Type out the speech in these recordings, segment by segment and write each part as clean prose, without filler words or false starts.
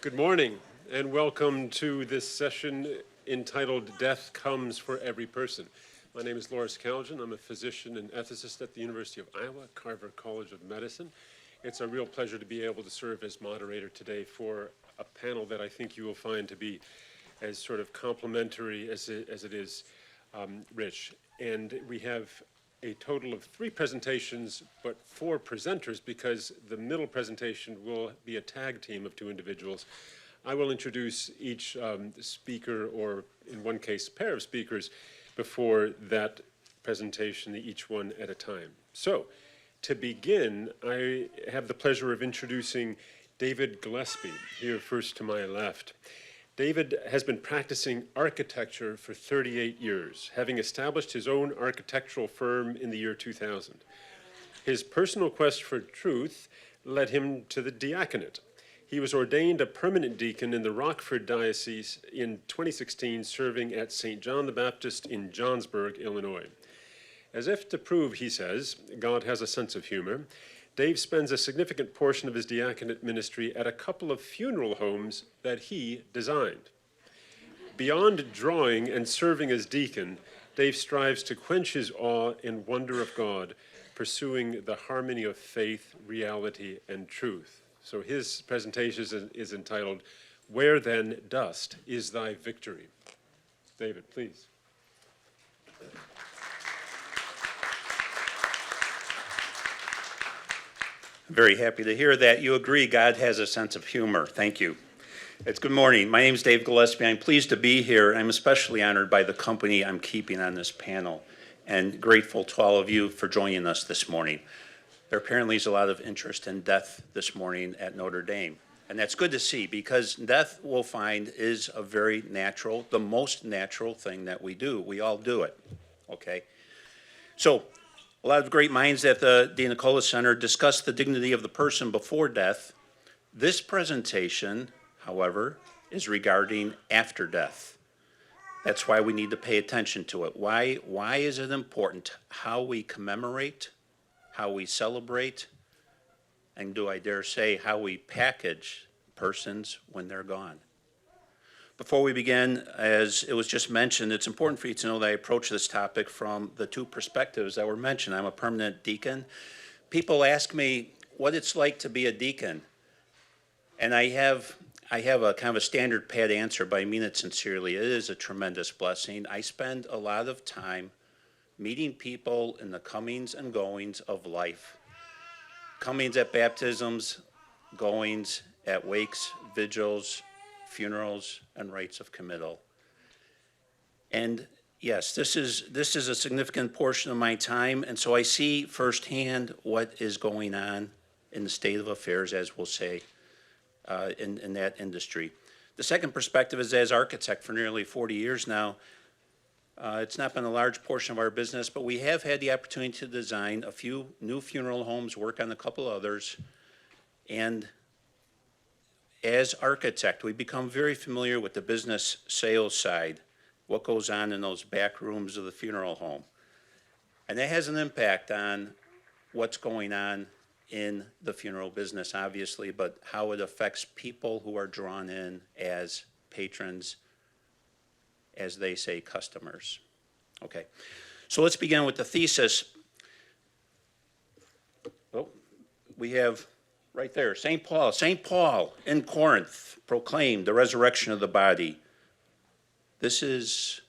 Good morning, and welcome to this session entitled Death Comes for Every Person. My name is Lauris Kaldjian. I'm a physician and ethicist at the University of Iowa, Carver College of Medicine. It's a real pleasure to be able to serve as moderator today for a panel that I think you will find to be as sort of complimentary as it is rich. And we have a total of 3 presentations, but 4 presenters, because the middle presentation will be a tag team of 2 individuals. I will introduce each speaker, or in one case, pair of speakers, before that presentation, each one at a time. So, to begin, I have the pleasure of introducing David Gillespie, here first to my left. David has been practicing architecture for 38 years, having established his own architectural firm in the year 2000. His personal quest for truth led him to the diaconate. He was ordained a permanent deacon in the Rockford Diocese in 2016, serving at St. John the Baptist in Johnsburg, Illinois. As if to prove, he says, God has a sense of humor, Dave spends a significant portion of his diaconate ministry at a couple of funeral homes that he designed. Beyond drawing and serving as deacon, Dave strives to quench his awe and wonder of God, pursuing the harmony of faith, reality, and truth. So his presentation is entitled, Where Then Dust Is Thy Victory? David, please. I'm very happy to hear that. You agree God has a sense of humor. Thank you. It's good morning. My name is Dave Gillespie. I'm pleased to be here. I'm especially honored by the company I'm keeping on this panel and grateful to all of you for joining us this morning. There apparently is a lot of interest in death this morning at Notre Dame. And that's good to see because death, we'll find, is a very natural, the most natural thing that we do. We all do it, okay? So, a lot of great minds at the Nicola Center discuss the dignity of the person before death. This presentation, however, is regarding after death. That's why we need to pay attention to it. Why is it important how we commemorate, how we celebrate, and do I dare say how we package persons when they're gone? Before we begin, as it was just mentioned, it's important for you to know that I approach this topic from the 2 perspectives that were mentioned. I'm a permanent deacon. People ask me what it's like to be a deacon. And I have a kind of a standard pat answer, but I mean it sincerely. It is a tremendous blessing. I spend a lot of time meeting people in the comings and goings of life. Comings at baptisms, goings at wakes, vigils, funerals, and rites of committal. And yes, this is a significant portion of my time, and so I see firsthand what is going on in the state of affairs, as we'll say, in that industry. The second perspective is as architect for nearly 40 years now. It's not been a large portion of our business, but we have had the opportunity to design a few new funeral homes, work on a couple others, and as architect, we become very familiar with the business sales side, what goes on in those back rooms of the funeral home. And that has an impact on what's going on in the funeral business, obviously, but how it affects people who are drawn in as patrons, as they say, customers. Okay, so let's begin with the thesis. Oh, we have right there, St. Paul in Corinth proclaimed the resurrection of the body. This is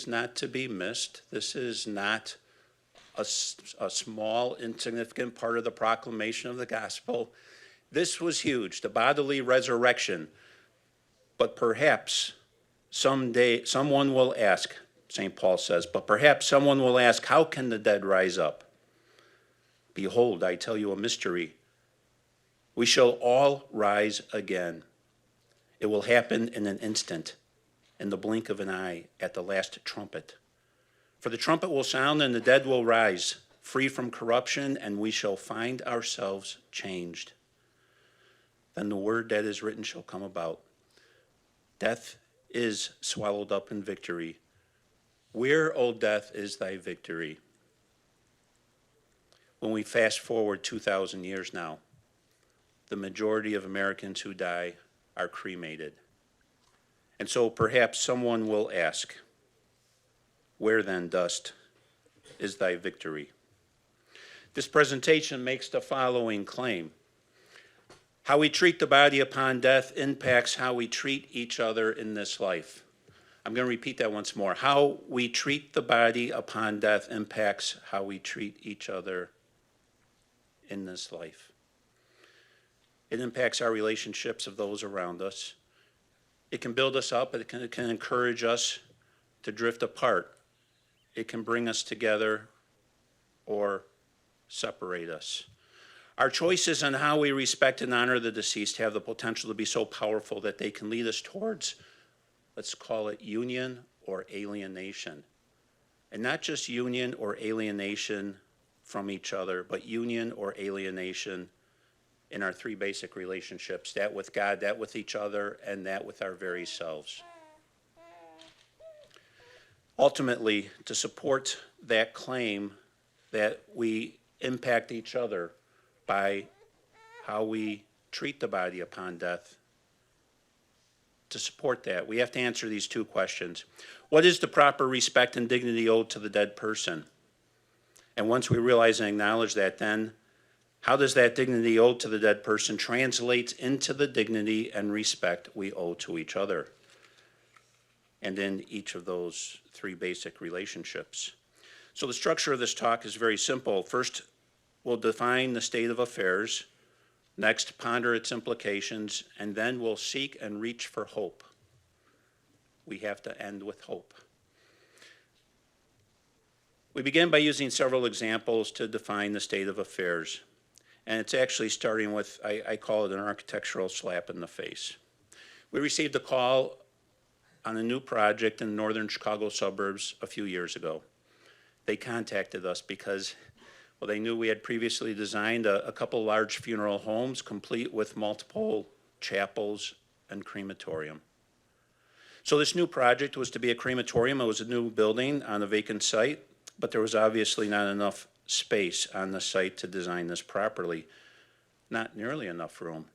not to be missed. This is not a small, insignificant part of the proclamation of the gospel. This was huge, the bodily resurrection. But perhaps someday someone will ask, St. Paul says, but perhaps someone will ask, how can the dead rise up? Behold, I tell you a mystery. We shall all rise again. It will happen in an instant, in the blink of an eye, at the last trumpet. For the trumpet will sound and the dead will rise, free from corruption, and we shall find ourselves changed. Then the word that is written shall come about. Death is swallowed up in victory. Where, O death, is thy victory? When we fast forward 2,000 years now, the majority of Americans who die are cremated. And so perhaps someone will ask, where then, dust, is thy victory? This presentation makes the following claim. How we treat the body upon death impacts how we treat each other in this life. I'm going to repeat that once more. How we treat the body upon death impacts how we treat each other in this life. It impacts our relationships of those around us. It can build us up. It can encourage us to drift apart. It can bring us together or separate us. Our choices on how we respect and honor the deceased have the potential to be so powerful that they can lead us towards, let's call it union or alienation. And not just union or alienation from each other, but union or alienation in our three basic relationships, that with God, that with each other, and that with our very selves. Ultimately, to support that claim that we impact each other by how we treat the body upon death, to support that, we have to answer these two questions. What is the proper respect and dignity owed to the dead person? And once we realize and acknowledge that, then how does that dignity owed to the dead person translate into the dignity and respect we owe to each other and in each of those three basic relationships? So the structure of this talk is very simple. First, we'll define the state of affairs. Next, ponder its implications, and then we'll seek and reach for hope. We have to end with hope. We begin by using several examples to define the state of affairs. And it's actually starting with, I call it an architectural slap in the face. We received a call on a new project in the northern Chicago suburbs a few years ago. They contacted us because, well, they knew we had previously designed a couple large funeral homes complete with multiple chapels and crematorium. So this new project was to be a crematorium. It was a new building on a vacant site, but there was obviously not enough space on the site to design this properly. Not nearly enough room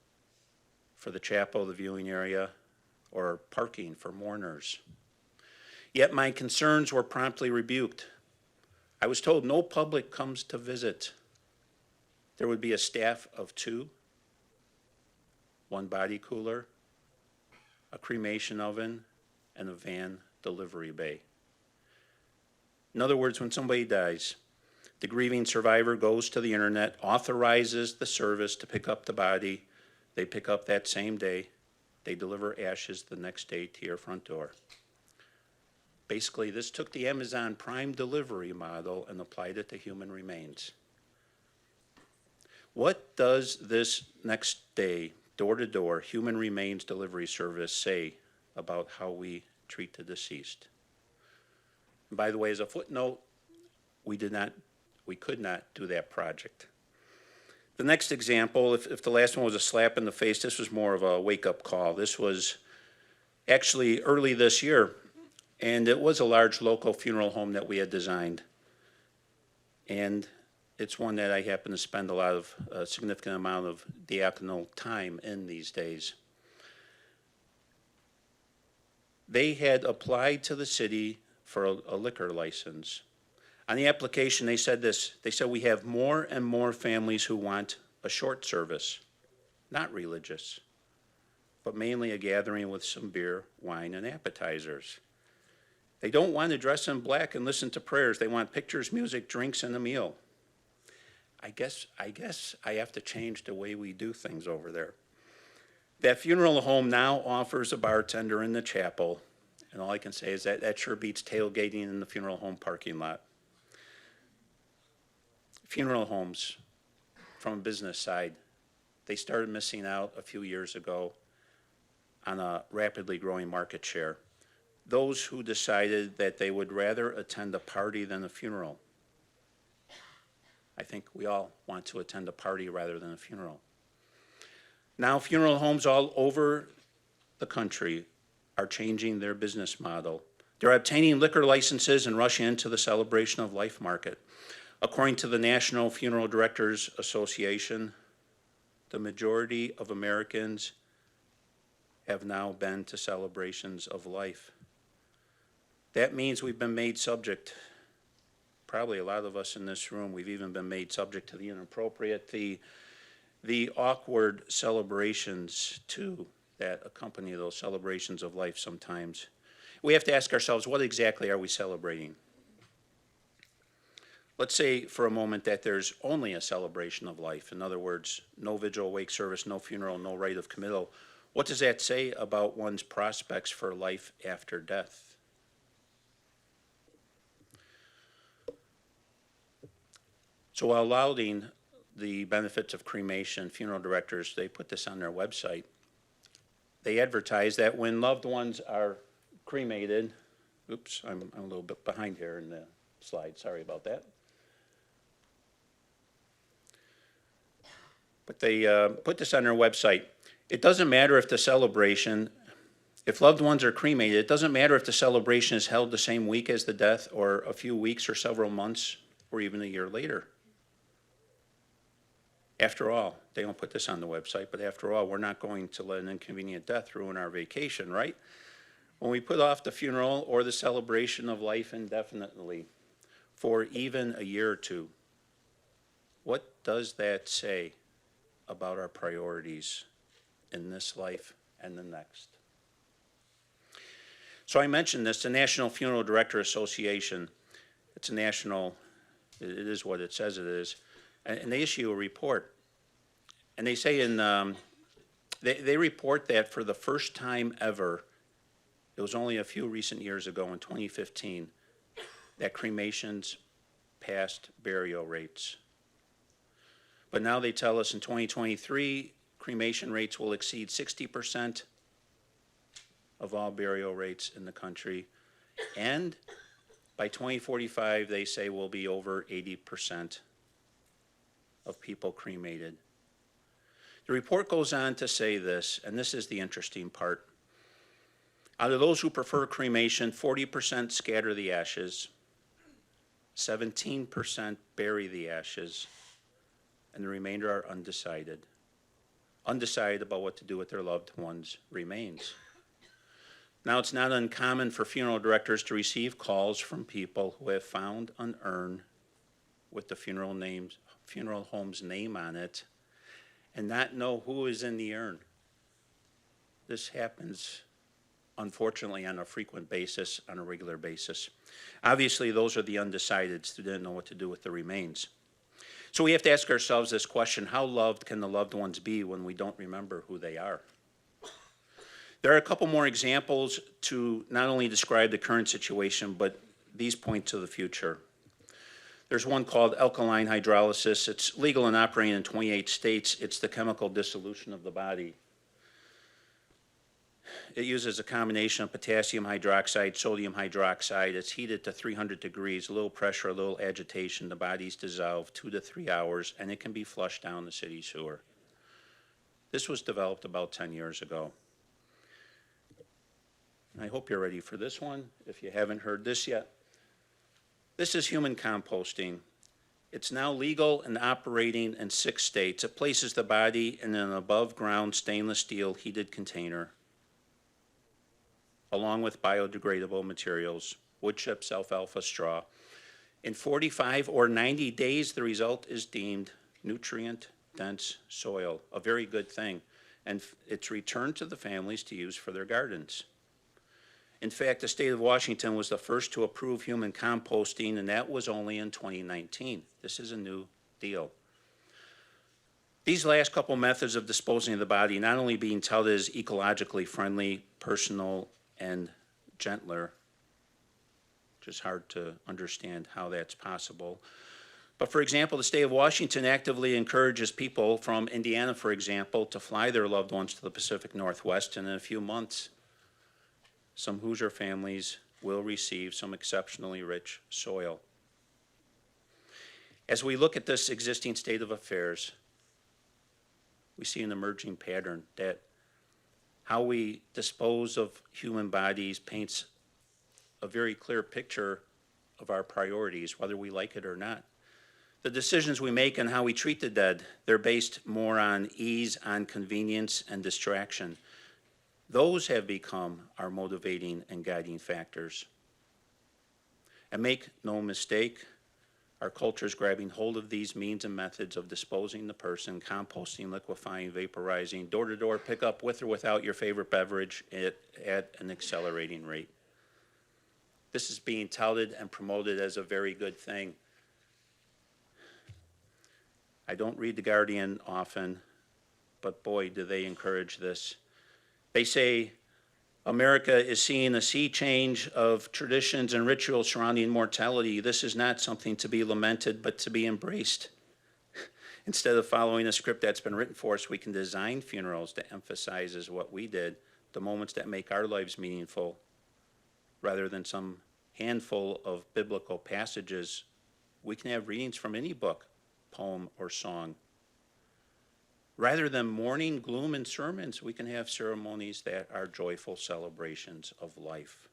for the chapel, the viewing area, or parking for mourners. Yet my concerns were promptly rebuked. I was told no public comes to visit. There would be a staff of 2, 1 body cooler, a cremation oven, and a van delivery bay. In other words, when somebody dies, the grieving survivor goes to the internet, authorizes the service to pick up the body. They pick up that same day. They deliver ashes the next day to your front door. Basically, this took the Amazon Prime delivery model and applied it to human remains. What does this next day, door-to-door, human remains delivery service say about how we treat the deceased? And by the way, as a footnote, we could not do that project. The next example, if the last one was a slap in the face, this was more of a wake-up call. This was actually early this year, and it was a large local funeral home that we had designed. And it's one that I happen to spend a significant amount of diaconal time in these days. They had applied to the city for a liquor license. On the application, they said this. They said, we have more and more families who want a short service, not religious, but mainly a gathering with some beer, wine, and appetizers. They don't want to dress in black and listen to prayers. They want pictures, music, drinks, and a meal. I guess I have to change the way we do things over there. That funeral home now offers a bartender in the chapel, and all I can say is that sure beats tailgating in the funeral home parking lot. Funeral homes, from a business side, they started missing out a few years ago on a rapidly growing market share. Those who decided that they would rather attend a party than a funeral. I think we all want to attend a party rather than a funeral. Now funeral homes all over the country are changing their business model. They're obtaining liquor licenses and rushing into the celebration of life market. According to the National Funeral Directors Association, the majority of Americans have now been to celebrations of life. That means we've been made subject, probably a lot of us in this room, we've even been made subject to the inappropriate, the awkward celebrations too that accompany those celebrations of life sometimes. We have to ask ourselves, what exactly are we celebrating? Let's say for a moment that there's only a celebration of life. In other words, no vigil, wake service, no funeral, no rite of committal. What does that say about one's prospects for life after death? So while lauding the benefits of cremation, funeral directors, they put this on their website. They advertise that when loved ones are cremated, oops, I'm a little bit behind here in the slide, sorry about that. But they put this on their website. It doesn't matter if the celebration, if loved ones are cremated, it doesn't matter if the celebration is held the same week as the death or a few weeks or several months or even a year later. After all, they don't put this on the website, but after all, we're not going to let an inconvenient death ruin our vacation, right? When we put off the funeral or the celebration of life indefinitely for even a year or two, what does that say about our priorities in this life and the next? So I mentioned this, the National Funeral Director Association. It's a national, it is what it says it is. And they issue a report. And they say they report that for the first time ever, it was only a few recent years ago in 2015, that cremations passed burial rates. But now they tell us in 2023, cremation rates will exceed 60% of all burial rates in the country. And by 2045, they say will be over 80% of people cremated. The report goes on to say this, and this is the interesting part. Out of those who prefer cremation, 40% scatter the ashes, 17% bury the ashes, and the remainder are undecided. Undecided about what to do with their loved ones' remains. Now, it's not uncommon for funeral directors to receive calls from people who have found an urn with the funeral home's name on it and not know who is in the urn. This happens, unfortunately, on a frequent basis, on a regular basis. Obviously, those are the undecideds who didn't know what to do with the remains. So we have to ask ourselves this question: how loved can the loved ones be when we don't remember who they are? There are a couple more examples to not only describe the current situation, but these point to the future. There's one called alkaline hydrolysis. It's legal and operating in 28 states. It's the chemical dissolution of the body. It uses a combination of potassium hydroxide, sodium hydroxide. It's heated to 300 degrees, a little pressure, a little agitation. The body's dissolved 2 to 3 hours, and it can be flushed down the city sewer. This was developed about 10 years ago. I hope you're ready for this one, if you haven't heard this yet. This is human composting. It's now legal and operating in 6 states. It places the body in an above-ground stainless steel heated container, along with biodegradable materials, wood chips, alfalfa, straw. In 45 or 90 days, the result is deemed nutrient-dense soil, a very good thing, and it's returned to the families to use for their gardens. In fact, the state of Washington was the first to approve human composting, and that was only in 2019. This is a new deal. These last couple methods of disposing of the body not only being touted as ecologically friendly, personal, and gentler, which is hard to understand how that's possible. But for example, the state of Washington actively encourages people from Indiana, for example, to fly their loved ones to the Pacific Northwest, and in a few months, some Hoosier families will receive some exceptionally rich soil. As we look at this existing state of affairs, we see an emerging pattern that how we dispose of human bodies paints a very clear picture of our priorities, whether we like it or not. The decisions we make and how we treat the dead, they're based more on ease, on convenience, and distraction. Those have become our motivating and guiding factors. And make no mistake, our culture is grabbing hold of these means and methods of disposing the person, composting, liquefying, vaporizing, door-to-door pickup with or without your favorite beverage at an accelerating rate. This is being touted and promoted as a very good thing. I don't read The Guardian often, but boy, do they encourage this. They say America is seeing a sea change of traditions and rituals surrounding mortality. This is not something to be lamented, but to be embraced. Instead of following a script that's been written for us, we can design funerals that emphasizes what we did, the moments that make our lives meaningful, rather than some handful of biblical passages. We can have readings from any book, poem, or song. Rather than mourning, gloom, and sermons, we can have ceremonies that are joyful celebrations of life.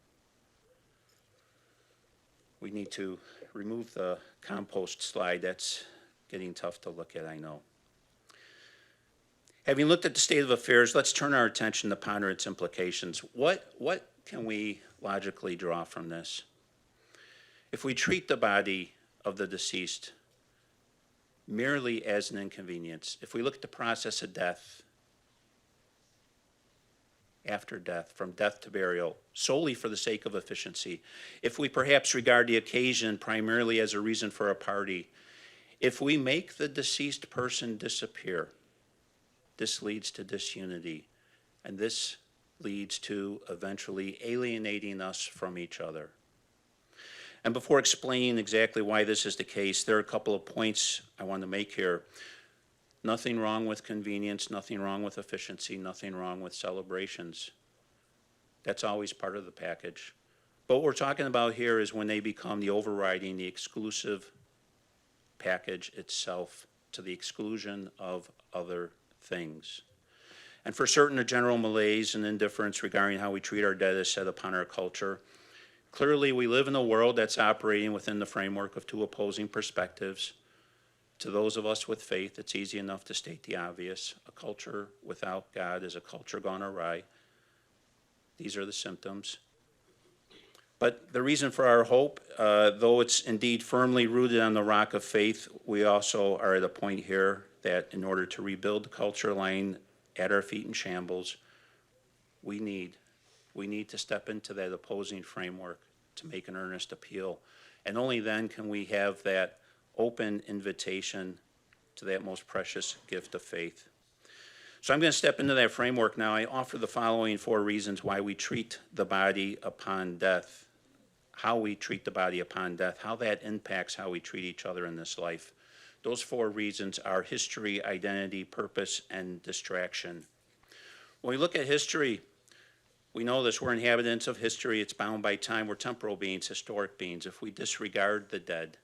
We need to remove the compost slide. That's getting tough to look at, I know. Having looked at the state of affairs, let's turn our attention to ponder its implications. What can we logically draw from this? If we treat the body of the deceased merely as an inconvenience, if we look at the process of death, after death, from death to burial, solely for the sake of efficiency, if we perhaps regard the occasion primarily as a reason for a party, if we make the deceased person disappear, this leads to disunity, and this leads to eventually alienating us from each other. And before explaining exactly why this is the case, there are a couple of points I want to make here. Nothing wrong with convenience, nothing wrong with efficiency, nothing wrong with celebrations. That's always part of the package. But what we're talking about here is when they become the overriding, the exclusive package itself to the exclusion of other things. And for certain, a general malaise and indifference regarding how we treat our dead is set upon our culture. Clearly, we live in a world that's operating within the framework of two opposing perspectives. To those of us with faith, it's easy enough to state the obvious. A culture without God is a culture gone awry. These are the symptoms. But the reason for our hope, though it's indeed firmly rooted on the rock of faith, we also are at a point here that in order to rebuild the culture lying at our feet in shambles, we need to step into that opposing framework to make an earnest appeal. And only then can we have that open invitation to that most precious gift of faith. So I'm going to step into that framework now. I offer the following 4 reasons why we treat the body upon death, how we treat the body upon death, how that impacts how we treat each other in this life. Those 4 reasons are history, identity, purpose, and distraction. When we look at history, we know this, we're inhabitants of history. It's bound by time. We're temporal beings, historic beings. If we disregard the dead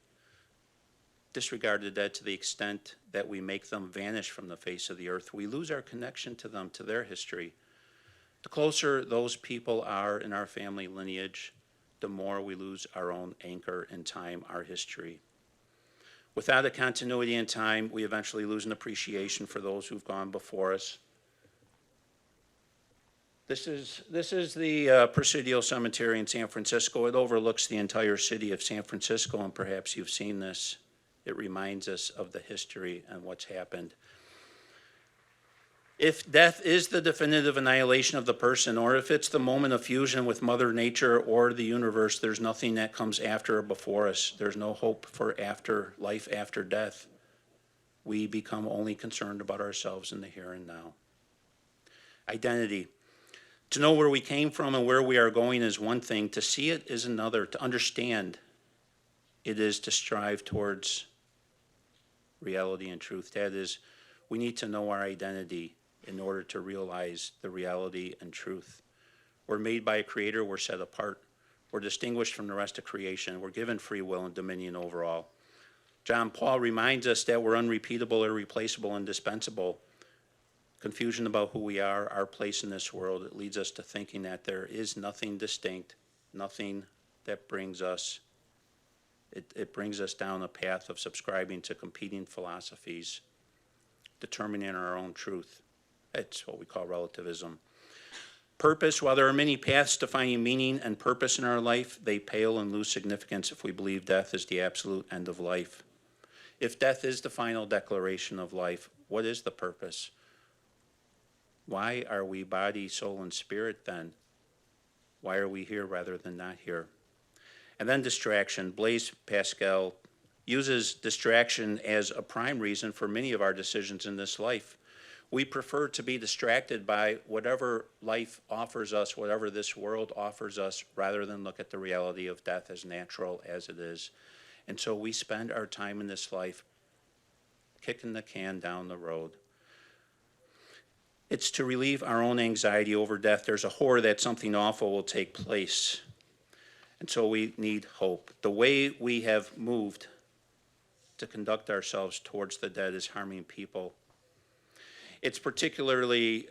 to the extent that we make them vanish from the face of the earth, we lose our connection to them, to their history. The closer those people are in our family lineage, the more we lose our own anchor in time, our history. Without a continuity in time, we eventually lose an appreciation for those who've gone before us. This is the Presidio Cemetery in San Francisco. It overlooks the entire city of San Francisco, and perhaps you've seen this. It reminds us of the history and what's happened. If death is the definitive annihilation of the person, or if it's the moment of fusion with Mother Nature or the universe, there's nothing that comes after or before us. There's no hope for life after death. We become only concerned about ourselves in the here and now. Identity. To know where we came from and where we are going is one thing. To see it is another. To understand it is to strive towards reality and truth. That is, we need to know our identity in order to realize the reality and truth. We're made by a creator. We're set apart. We're distinguished from the rest of creation. We're given free will and dominion over all. John Paul reminds us that we're unrepeatable, irreplaceable, indispensable. Confusion about who we are, our place in this world, it leads us to thinking that there is nothing distinct, nothing that brings us, it brings us down a path of subscribing to competing philosophies, determining our own truth. That's what we call relativism. Purpose, while there are many paths to finding meaning and purpose in our life, they pale and lose significance if we believe death is the absolute end of life. If death is the final declaration of life, what is the purpose? Why are we body, soul, and spirit then? Why are we here rather than not here? And then distraction. Blaise Pascal uses distraction as a prime reason for many of our decisions in this life. We prefer to be distracted by whatever life offers us, whatever this world offers us, rather than look at the reality of death as natural as it is. And so we spend our time in this life kicking the can down the road. It's to relieve our own anxiety over death. There's a horror that something awful will take place. And so we need hope. The way we have moved to conduct ourselves towards the dead is harming people. It's particularly,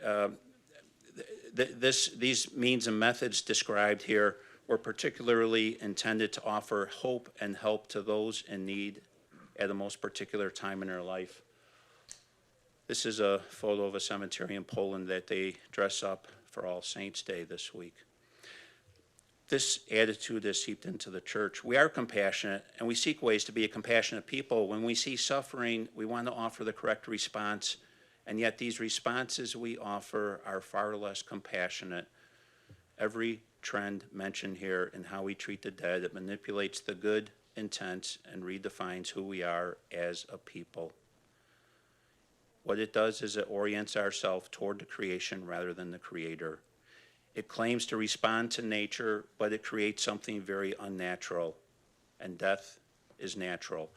these means and methods described here were particularly intended to offer hope and help to those in need at a most particular time in their life. This is a photo of a cemetery in Poland that they dress up for All Saints' Day this week. This attitude is seeped into the church. We are compassionate, and we seek ways to be a compassionate people. When we see suffering, we want to offer the correct response, and yet these responses we offer are far less compassionate. Every trend mentioned here in how we treat the dead, it manipulates the good intent and redefines who we are as a people. What it does is it orients ourselves toward the creation rather than the creator. It claims to respond to nature, but it creates something very unnatural, and death is natural.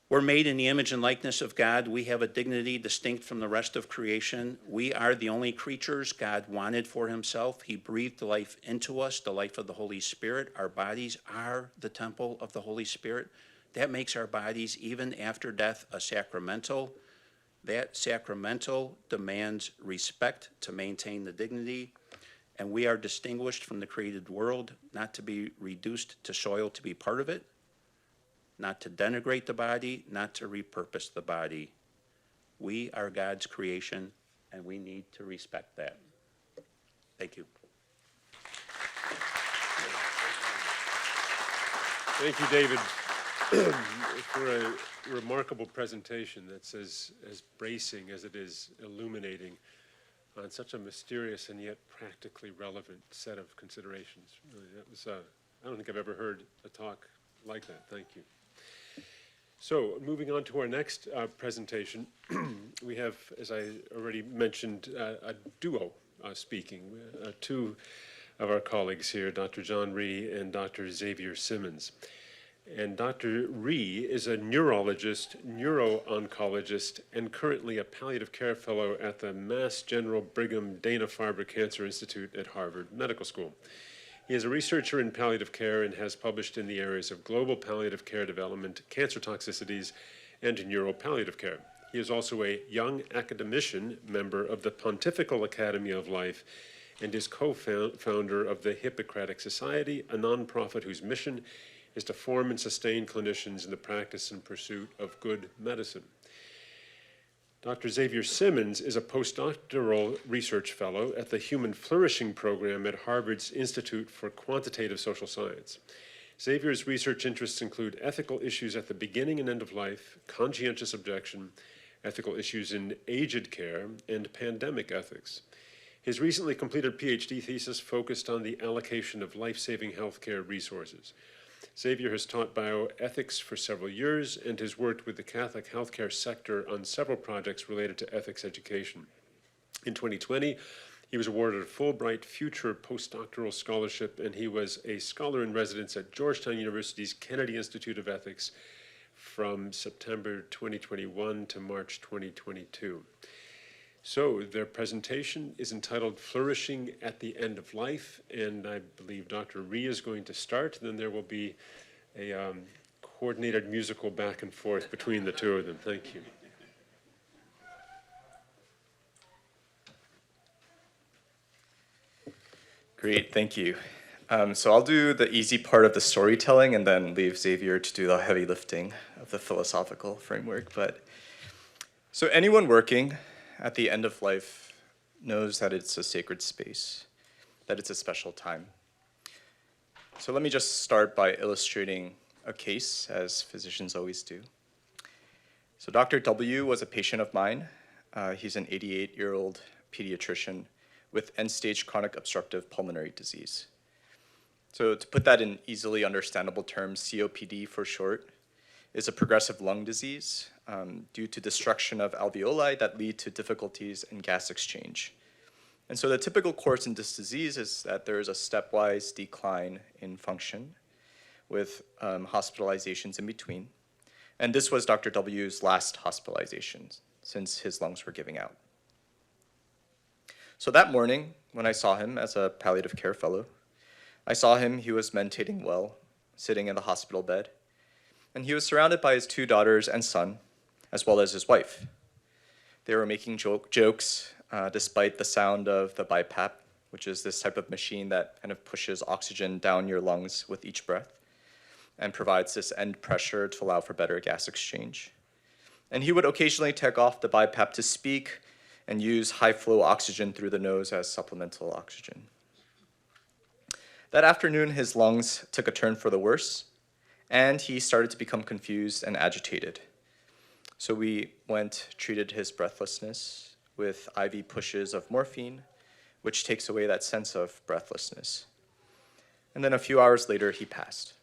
We're made in the image and likeness of God. We have a dignity distinct from the rest of creation. We are the only creatures God wanted for himself. He breathed life into us, the life of the Holy Spirit. Our bodies are the temple of the Holy Spirit. That makes our bodies, even after death, a sacramental. That sacramental demands respect to maintain the dignity. And we are distinguished from the created world, not to be reduced to soil to be part of it, not to denigrate the body, not to repurpose the body. We are God's creation, and we need to respect that. Thank you. Thank you, David, for a remarkable presentation that's as bracing as it is illuminating on such a mysterious and yet practically relevant set of considerations. Really, that was, I don't think I've ever heard a talk like that. Thank you. So, moving on to our next presentation, we have, as I already mentioned, a duo speaking. Two of our colleagues here, Dr. John Rhee and Dr. Xavier Symons. And Dr. Rhee is a neurologist, neuro-oncologist, and currently a palliative care fellow at the Mass General Brigham Dana-Farber Cancer Institute at Harvard Medical School. He is a researcher in palliative care and has published in the areas of global palliative care development, cancer toxicities, and neuropalliative care. He is also a young academician member of the Pontifical Academy of Life and is co-founder of the Hippocratic Society, a nonprofit whose mission is to form and sustain clinicians in the practice and pursuit of good medicine. Dr. Xavier Symons is a postdoctoral research fellow at the Human Flourishing program at Harvard's Institute for Quantitative Social Science. Xavier's research interests include ethical issues at the beginning and end of life, conscientious objection, ethical issues in aged care, and pandemic ethics. His recently completed PhD thesis focused on the allocation of life-saving healthcare resources. Xavier has taught bioethics for several years and has worked with the Catholic healthcare sector on several projects related to ethics education. In 2020, he was awarded a Fulbright Future Postdoctoral Scholarship, and he was a scholar in residence at Georgetown University's Kennedy Institute of Ethics from September 2021 to March 2022. So their presentation is entitled Flourishing at the End of Life, and I believe Dr. Rhee is going to start, and then there will be a coordinated musical back and forth between the two of them. Thank you. Great, thank you. So I'll do the easy part of the storytelling and then leave Xavier to do the heavy lifting of the philosophical framework. So anyone working at the end of life knows that it's a sacred space. that it's a special time. So let me just start by illustrating a case, as physicians always do. So Dr. W was a patient of mine. He's an 88-year-old pediatrician with end-stage chronic obstructive pulmonary disease. So to put that in easily understandable terms, COPD for short is a progressive lung disease due to destruction of alveoli that lead to difficulties in gas exchange. And so the typical course in this disease is that there is a stepwise decline in function with hospitalizations in between. And this was Dr. W's last hospitalization since his lungs were giving out. So that morning, when I saw him as a palliative care fellow, I saw him, he was mentating well, sitting in the hospital bed, and he was surrounded by his 2 daughters and son, as well as his wife. They were making jokes despite the sound of the BiPAP, which is this type of machine that kind of pushes oxygen down your lungs with each breath and provides this end pressure to allow for better gas exchange. And he would occasionally take off the BiPAP to speak and use high-flow oxygen through the nose as supplemental oxygen. That afternoon, his lungs took a turn for the worse, and he started to become confused and agitated. So we treated his breathlessness with IV pushes of morphine, which takes away that sense of breathlessness. And then a few hours later, he passed.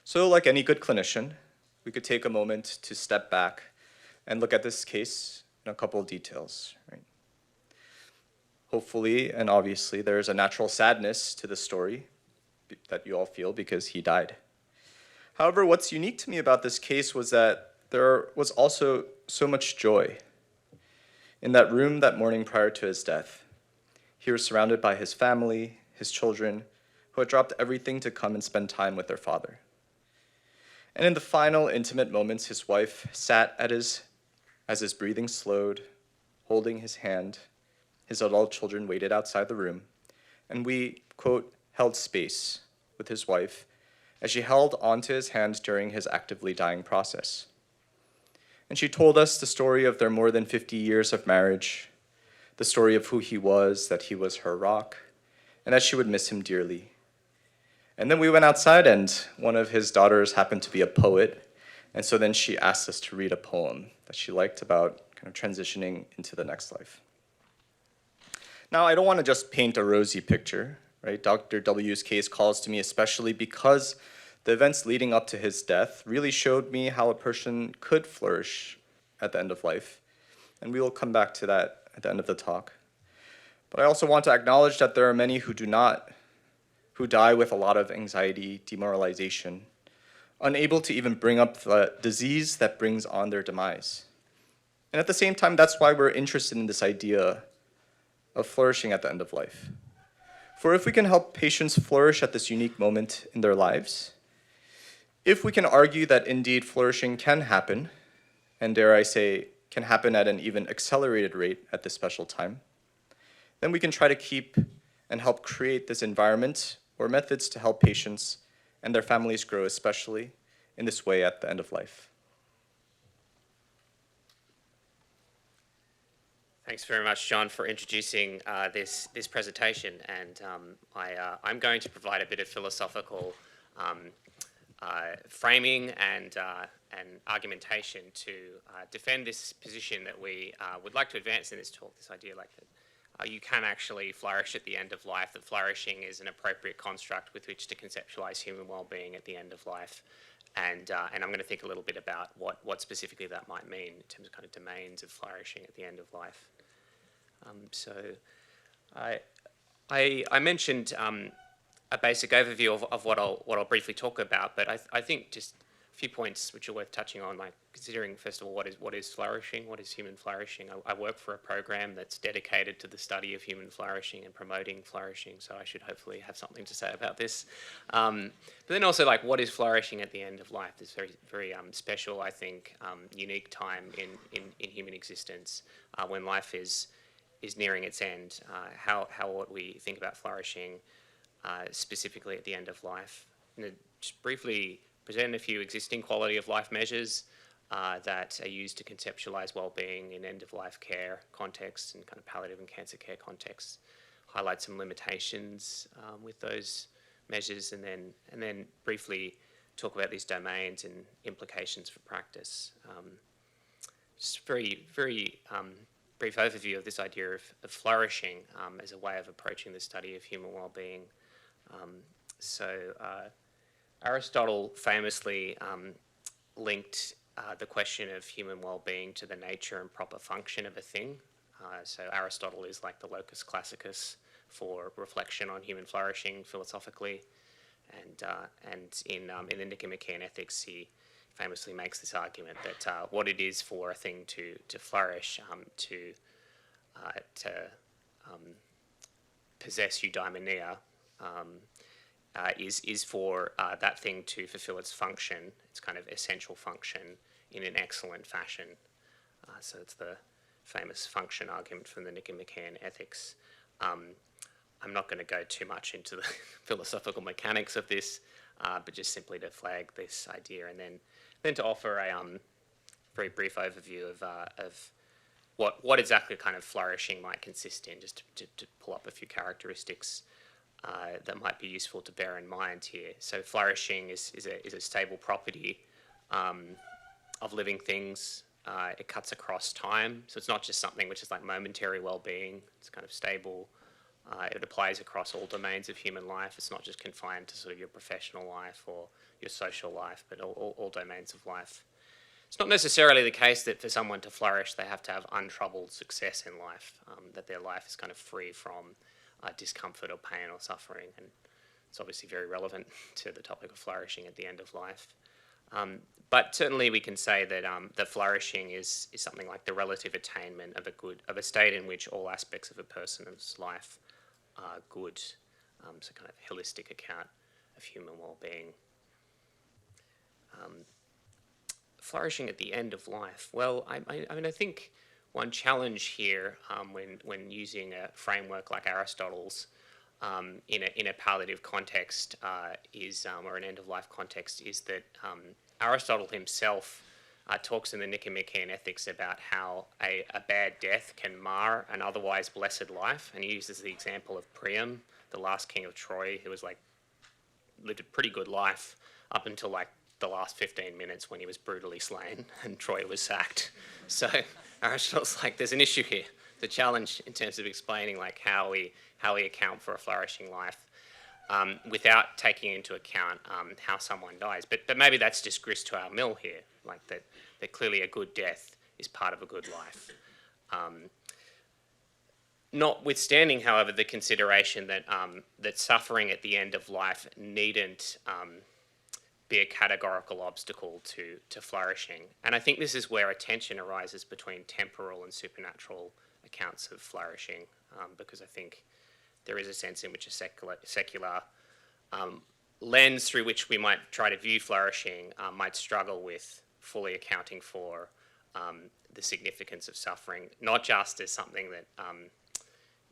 So like any good clinician, we could take a moment to step back and look at this case in a couple of details, right? Hopefully, and obviously, there is a natural sadness to the story that you all feel because he died. However, what's unique to me about this case was that there was also so much joy. In that room that morning prior to his death, he was surrounded by his family, his children, who had dropped everything to come and spend time with their father. And in the final intimate moments, his wife sat as his breathing slowed, holding his hand. His adult children waited outside the room, and we, quote, held space with his wife as she held onto his hand during his actively dying process. And she told us the story of their more than 50 years of marriage, the story of who he was, that he was her rock, and that she would miss him dearly. And then we went outside, and one of his daughters happened to be a poet, and so then she asked us to read a poem that she liked about kind of transitioning into the next life. Now, I don't want to just paint a rosy picture, right? Dr. W's case calls to me especially because the events leading up to his death really showed me how a person could flourish at the end of life. And we will come back to that at the end of the talk. But I also want to acknowledge that there are many who die with a lot of anxiety, demoralization, unable to even bring up the disease that brings on their demise. And at the same time, that's why we're interested in this idea of flourishing at the end of life. For if we can help patients flourish at this unique moment in their lives, if we can argue that indeed flourishing can happen, and dare I say, can happen at an even accelerated rate at this special time, then we can try to keep and help create this environment or methods to help patients and their families grow, especially in this way at the end of life. Thanks very much, John, for introducing this presentation. And I'm going to provide a bit of philosophical framing and argumentation to defend this position that we would like to advance in this talk, this idea like that you can actually flourish at the end of life, that flourishing is an appropriate construct with which to conceptualize human well-being at the end of life. And I'm going to think a little bit about what specifically that might mean in terms of kind of domains of flourishing at the end of life. So I mentioned a basic overview of what I'll briefly talk about, but I think just a few points which are worth touching on, like considering first of all what is flourishing, what is human flourishing. I work for a program that's dedicated to the study of human flourishing and promoting flourishing, so I should hopefully have something to say about this. But then also, like, what is flourishing at the end of life? This very special, I think, unique time in human existence when life is nearing its end. How ought we think about flourishing specifically at the end of life? I'm going to just briefly present a few existing quality of life measures that are used to conceptualize well-being in end-of-life care contexts and kind of palliative and cancer care contexts, highlight some limitations with those measures, and then briefly talk about these domains and implications for practice. Just very brief overview of this idea of flourishing as a way of approaching the study of human well-being. Aristotle famously linked the question of human well-being to the nature and proper function of a thing. So Aristotle is like the locus classicus for reflection on human flourishing philosophically, and in the Nicomachean Ethics, he famously makes this argument that what it is for a thing to flourish, to possess eudaimonia, is for that thing to fulfill its function, its kind of essential function, in an excellent fashion. So it's the famous function argument from the Nicomachean Ethics. I'm not going to go too much into the philosophical mechanics of this, but just simply to flag this idea, and then to offer a very brief overview of what exactly kind of flourishing might consist in, just to pull up a few characteristics that might be useful to bear in mind here. So flourishing is a stable property of living things. It cuts across time, so it's not just something which is like momentary well-being. It's kind of stable. It applies across all domains of human life. It's not just confined to sort of your professional life or your social life, but all domains of life. It's not necessarily the case that for someone to flourish, they have to have untroubled success in life, that their life is kind of free from discomfort or pain or suffering. And it's obviously very relevant to the topic of flourishing at the end of life. But certainly we can say that that flourishing is something like the relative attainment of a state in which all aspects of a person's life are good. So kind of holistic account of human well-being. Flourishing at the end of life. Well, I mean, I think one challenge here when using a framework like Aristotle's in a palliative context or an end-of-life context is that Aristotle himself talks in the Nicomachean Ethics about how a bad death can mar an otherwise blessed life, and he uses the example of Priam, the last king of Troy, who was lived a pretty good life up until the last 15 minutes when he was brutally slain and Troy was sacked. So Aristotle's there's an issue here. The challenge in terms of explaining how we account for a flourishing life without taking into account how someone dies. But maybe that's just grist to our mill here, that clearly a good death is part of a good life. Notwithstanding, however, the consideration that suffering at the end of life needn't be a categorical obstacle to flourishing. And I think this is where a tension arises between temporal and supernatural accounts of flourishing, because I think there is a sense in which a secular lens through which we might try to view flourishing might struggle with fully accounting for the significance of suffering, not just as something that,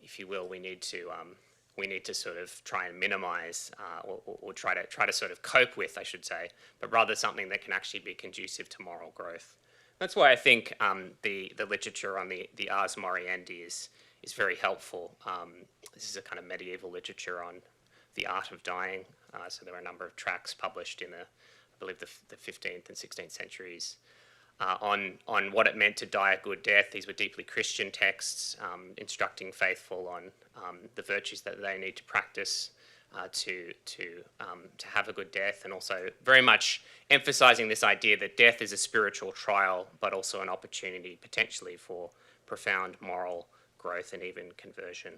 if you will, we need to sort of try and minimize or try to sort of cope with, I should say, but rather something that can actually be conducive to moral growth. That's why I think the literature on the Ars Moriendi is very helpful. This is a kind of medieval literature on the art of dying. So there are a number of tracts published in I believe the 15th and 16th centuries on what it meant to die a good death. These were deeply Christian texts instructing faithful on the virtues that they need to practice to have a good death, and also very much emphasizing this idea that death is a spiritual trial, but also an opportunity potentially for profound moral growth and even conversion.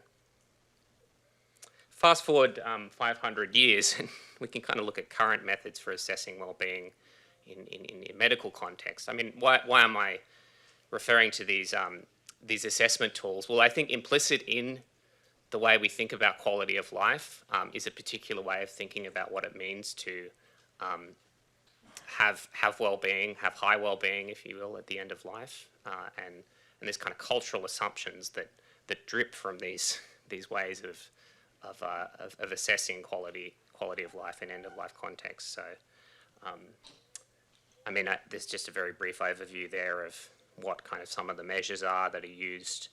Fast forward 500 years, and we can kind of look at current methods for assessing well-being in medical context. I mean, why am I referring to these assessment tools? Well, I think implicit in the way we think about quality of life is a particular way of thinking about what it means to have well-being, have high well-being, if you will, at the end of life, and there's kind of cultural assumptions that drip from these ways of assessing quality of life in end of life context. So There's just a very brief overview there of what kind of some of the measures are that are used,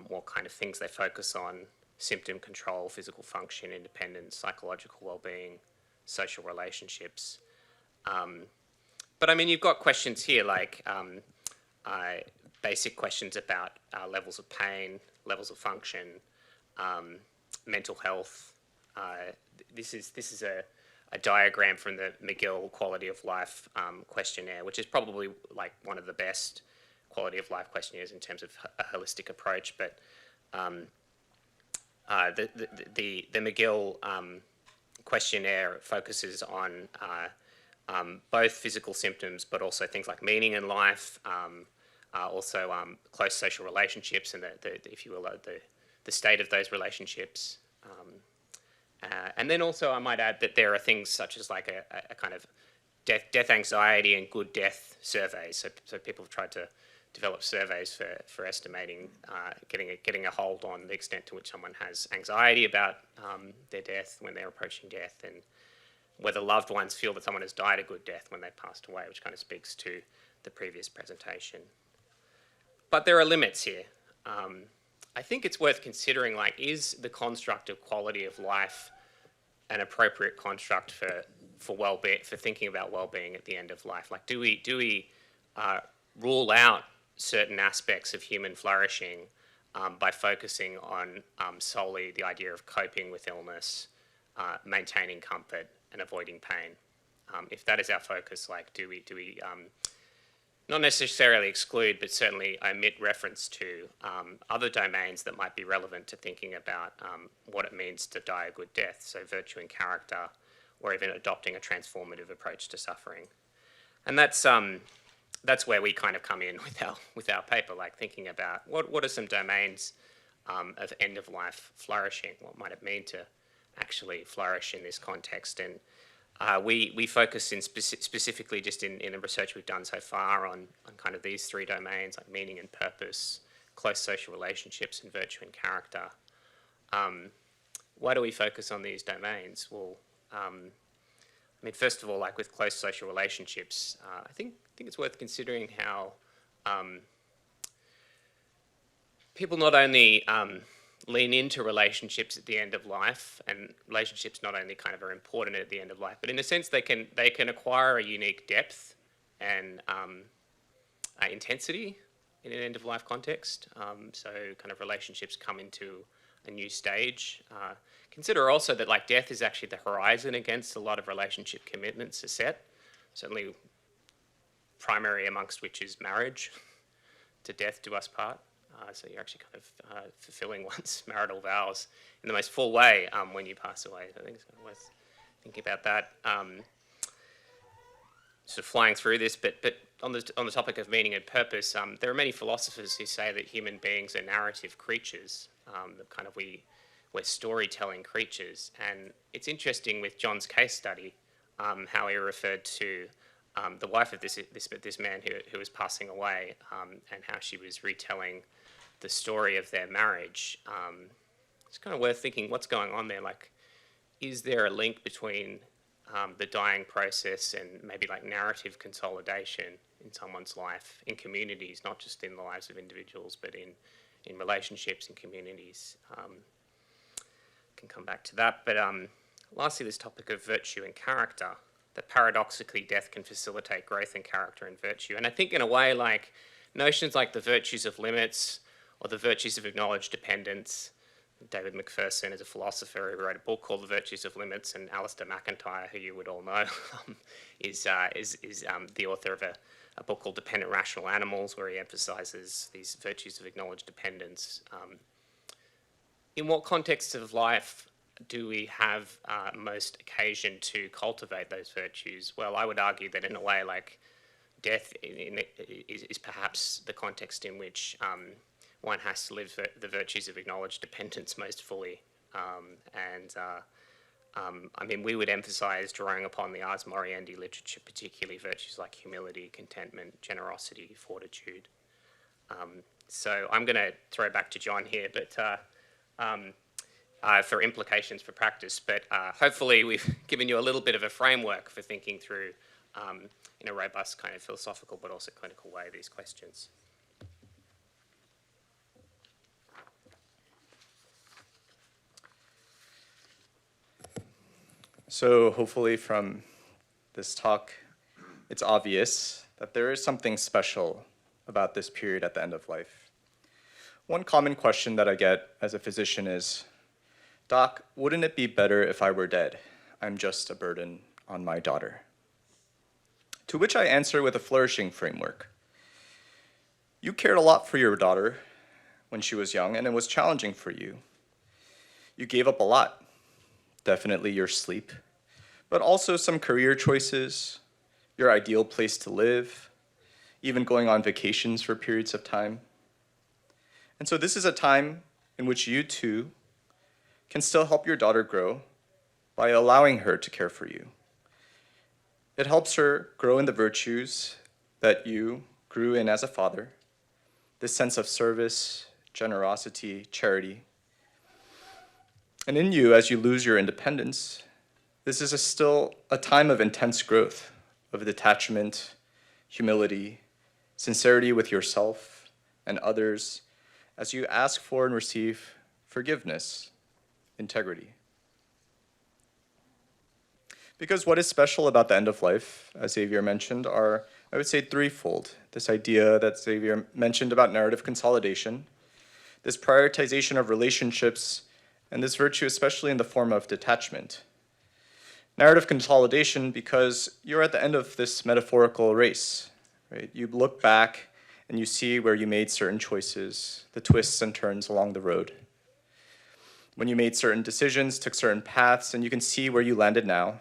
what kind of things they focus on: symptom control, physical function, independence, psychological well-being, social relationships. But you've got questions here like basic questions about levels of pain, levels of function, mental health. This is a diagram from the McGill Quality of Life questionnaire, which is probably like one of the best quality of life questionnaires in terms of a holistic approach. But the McGill questionnaire focuses on both physical symptoms, but also things like meaning in life, also close social relationships, and if you will, the state of those relationships. And then also I might add that there are things such as like a kind of death anxiety and good death surveys. So people have tried to develop surveys for estimating, getting a hold on the extent to which someone has anxiety about their death when they're approaching death, and whether loved ones feel that someone has died a good death when they passed away, which kind of speaks to the previous presentation. But there are limits here. I think it's worth considering, like, is the construct of quality of life an appropriate construct for well-being, for thinking about well-being at the end of life? Like, do we rule out certain aspects of human flourishing by focusing on solely the idea of coping with illness, maintaining comfort, and avoiding pain? If that is our focus, like, do we not necessarily exclude, but certainly omit reference to other domains that might be relevant to thinking about what it means to die a good death, so virtue and character, or even adopting a transformative approach to suffering. And that's where we kind of come in with our paper, like thinking about what are some domains of end-of-life flourishing? What might it mean to actually flourish in this context? And we focus specifically just in the research we've done so far on kind of these three domains, like meaning and purpose, close social relationships, and virtue and character. Why do we focus on these domains? Well, first of all, like with close social relationships, I think it's worth considering how people not only lean into relationships at the end of life, and relationships not only kind of are important at the end of life, but in a sense they can acquire a unique depth and intensity in an end of life context. So kind of relationships come into a new stage. Consider also that like death is actually the horizon against a lot of relationship commitments are set. Certainly primary amongst which is marriage, to death do us part. So you're actually kind of fulfilling one's marital vows in the most full way when you pass away. I think it's worth thinking about that. Sort of flying through this, but on the topic of meaning and purpose, there are many philosophers who say that human beings are narrative creatures, that kind of we're storytelling creatures. And it's interesting with John's case study, how he referred to the wife of this man who was passing away, and how she was retelling the story of their marriage. It's kind of worth thinking what's going on there. Like, is there a link between the dying process and maybe like narrative consolidation in someone's life, in communities, not just in the lives of individuals, but in relationships and communities? Can come back to that. But lastly, this topic of virtue and character, that paradoxically death can facilitate growth in character and virtue. And I think in a way, like notions like the virtues of limits or the virtues of acknowledged dependence. David Macpherson is a philosopher who wrote a book called The Virtues of Limits, and Alistair McIntyre, who you would all know, is the author of a book called Dependent Rational Animals, where he emphasises these virtues of acknowledged dependence. In what contexts of life do we have most occasion to cultivate those virtues? Well, I would argue that in a way, like death is perhaps the context in which one has to live the virtues of acknowledged dependence most fully. We would emphasise drawing upon the Ars Moriendi literature, particularly virtues like humility, contentment, generosity, fortitude. So I'm going to throw back to John here, but for implications for practice. But hopefully we've given you a little bit of a framework for thinking through in a robust kind of philosophical but also clinical way these questions. So hopefully from this talk, it's obvious that there is something special about this period at the end of life. One common question that I get as a physician is, "Doc, wouldn't it be better if I were dead? I'm just a burden on my daughter." To which I answer with a flourishing framework. You cared a lot for your daughter when she was young, and it was challenging for you. You gave up a lot, definitely your sleep, but also some career choices, your ideal place to live, even going on vacations for periods of time. And so this is a time in which you too can still help your daughter grow by allowing her to care for you. It helps her grow in the virtues that you grew in as a father, this sense of service, generosity, charity. And in you, as you lose your independence, this is still a time of intense growth, of detachment, humility, sincerity with yourself and others, as you ask for and receive forgiveness, integrity. Because what is special about the end of life, as Xavier mentioned, are, I would say, threefold. This idea that Xavier mentioned about narrative consolidation, this prioritization of relationships, and this virtue especially in the form of detachment. Narrative consolidation because you're at the end of this metaphorical race, right? You look back and you see where you made certain choices, the twists and turns along the road. When you made certain decisions, took certain paths, and you can see where you landed now,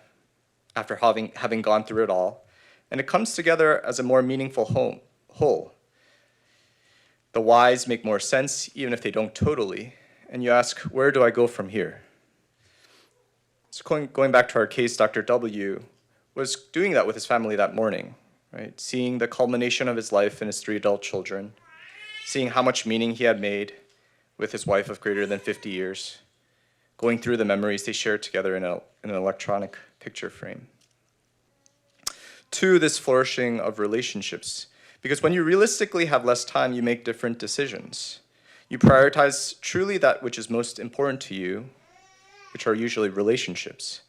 after having gone through it all, and it comes together as a more meaningful whole. The whys make more sense, even if they don't totally, and you ask, where do I go from here? So going back to our case, Dr. W was doing that with his family that morning, right? Seeing the culmination of his life and his 3 adult children, seeing how much meaning he had made with his wife of greater than 50 years, going through the memories they shared together in an electronic picture frame. 2, this flourishing of relationships. Because when you realistically have less time, you make different decisions. You prioritize truly that which is most important to you, which are usually relationships.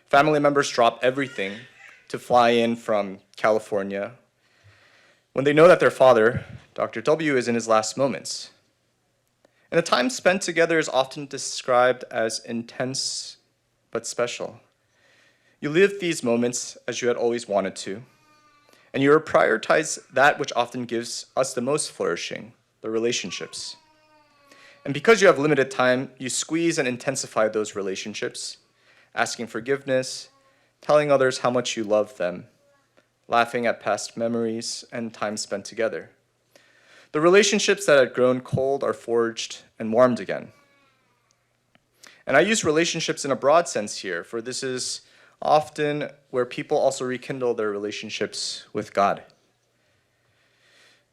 Family members drop everything to fly in from California when they know that their father, Dr. W, is in his last moments. And the time spent together is often described as intense but special. You live these moments as you had always wanted to, and you prioritize that which often gives us the most flourishing, the relationships. And because you have limited time, you squeeze and intensify those relationships, asking forgiveness, telling others how much you love them, laughing at past memories and time spent together. The relationships that had grown cold are forged and warmed again. And I use relationships in a broad sense here, for this is often where people also rekindle their relationships with God.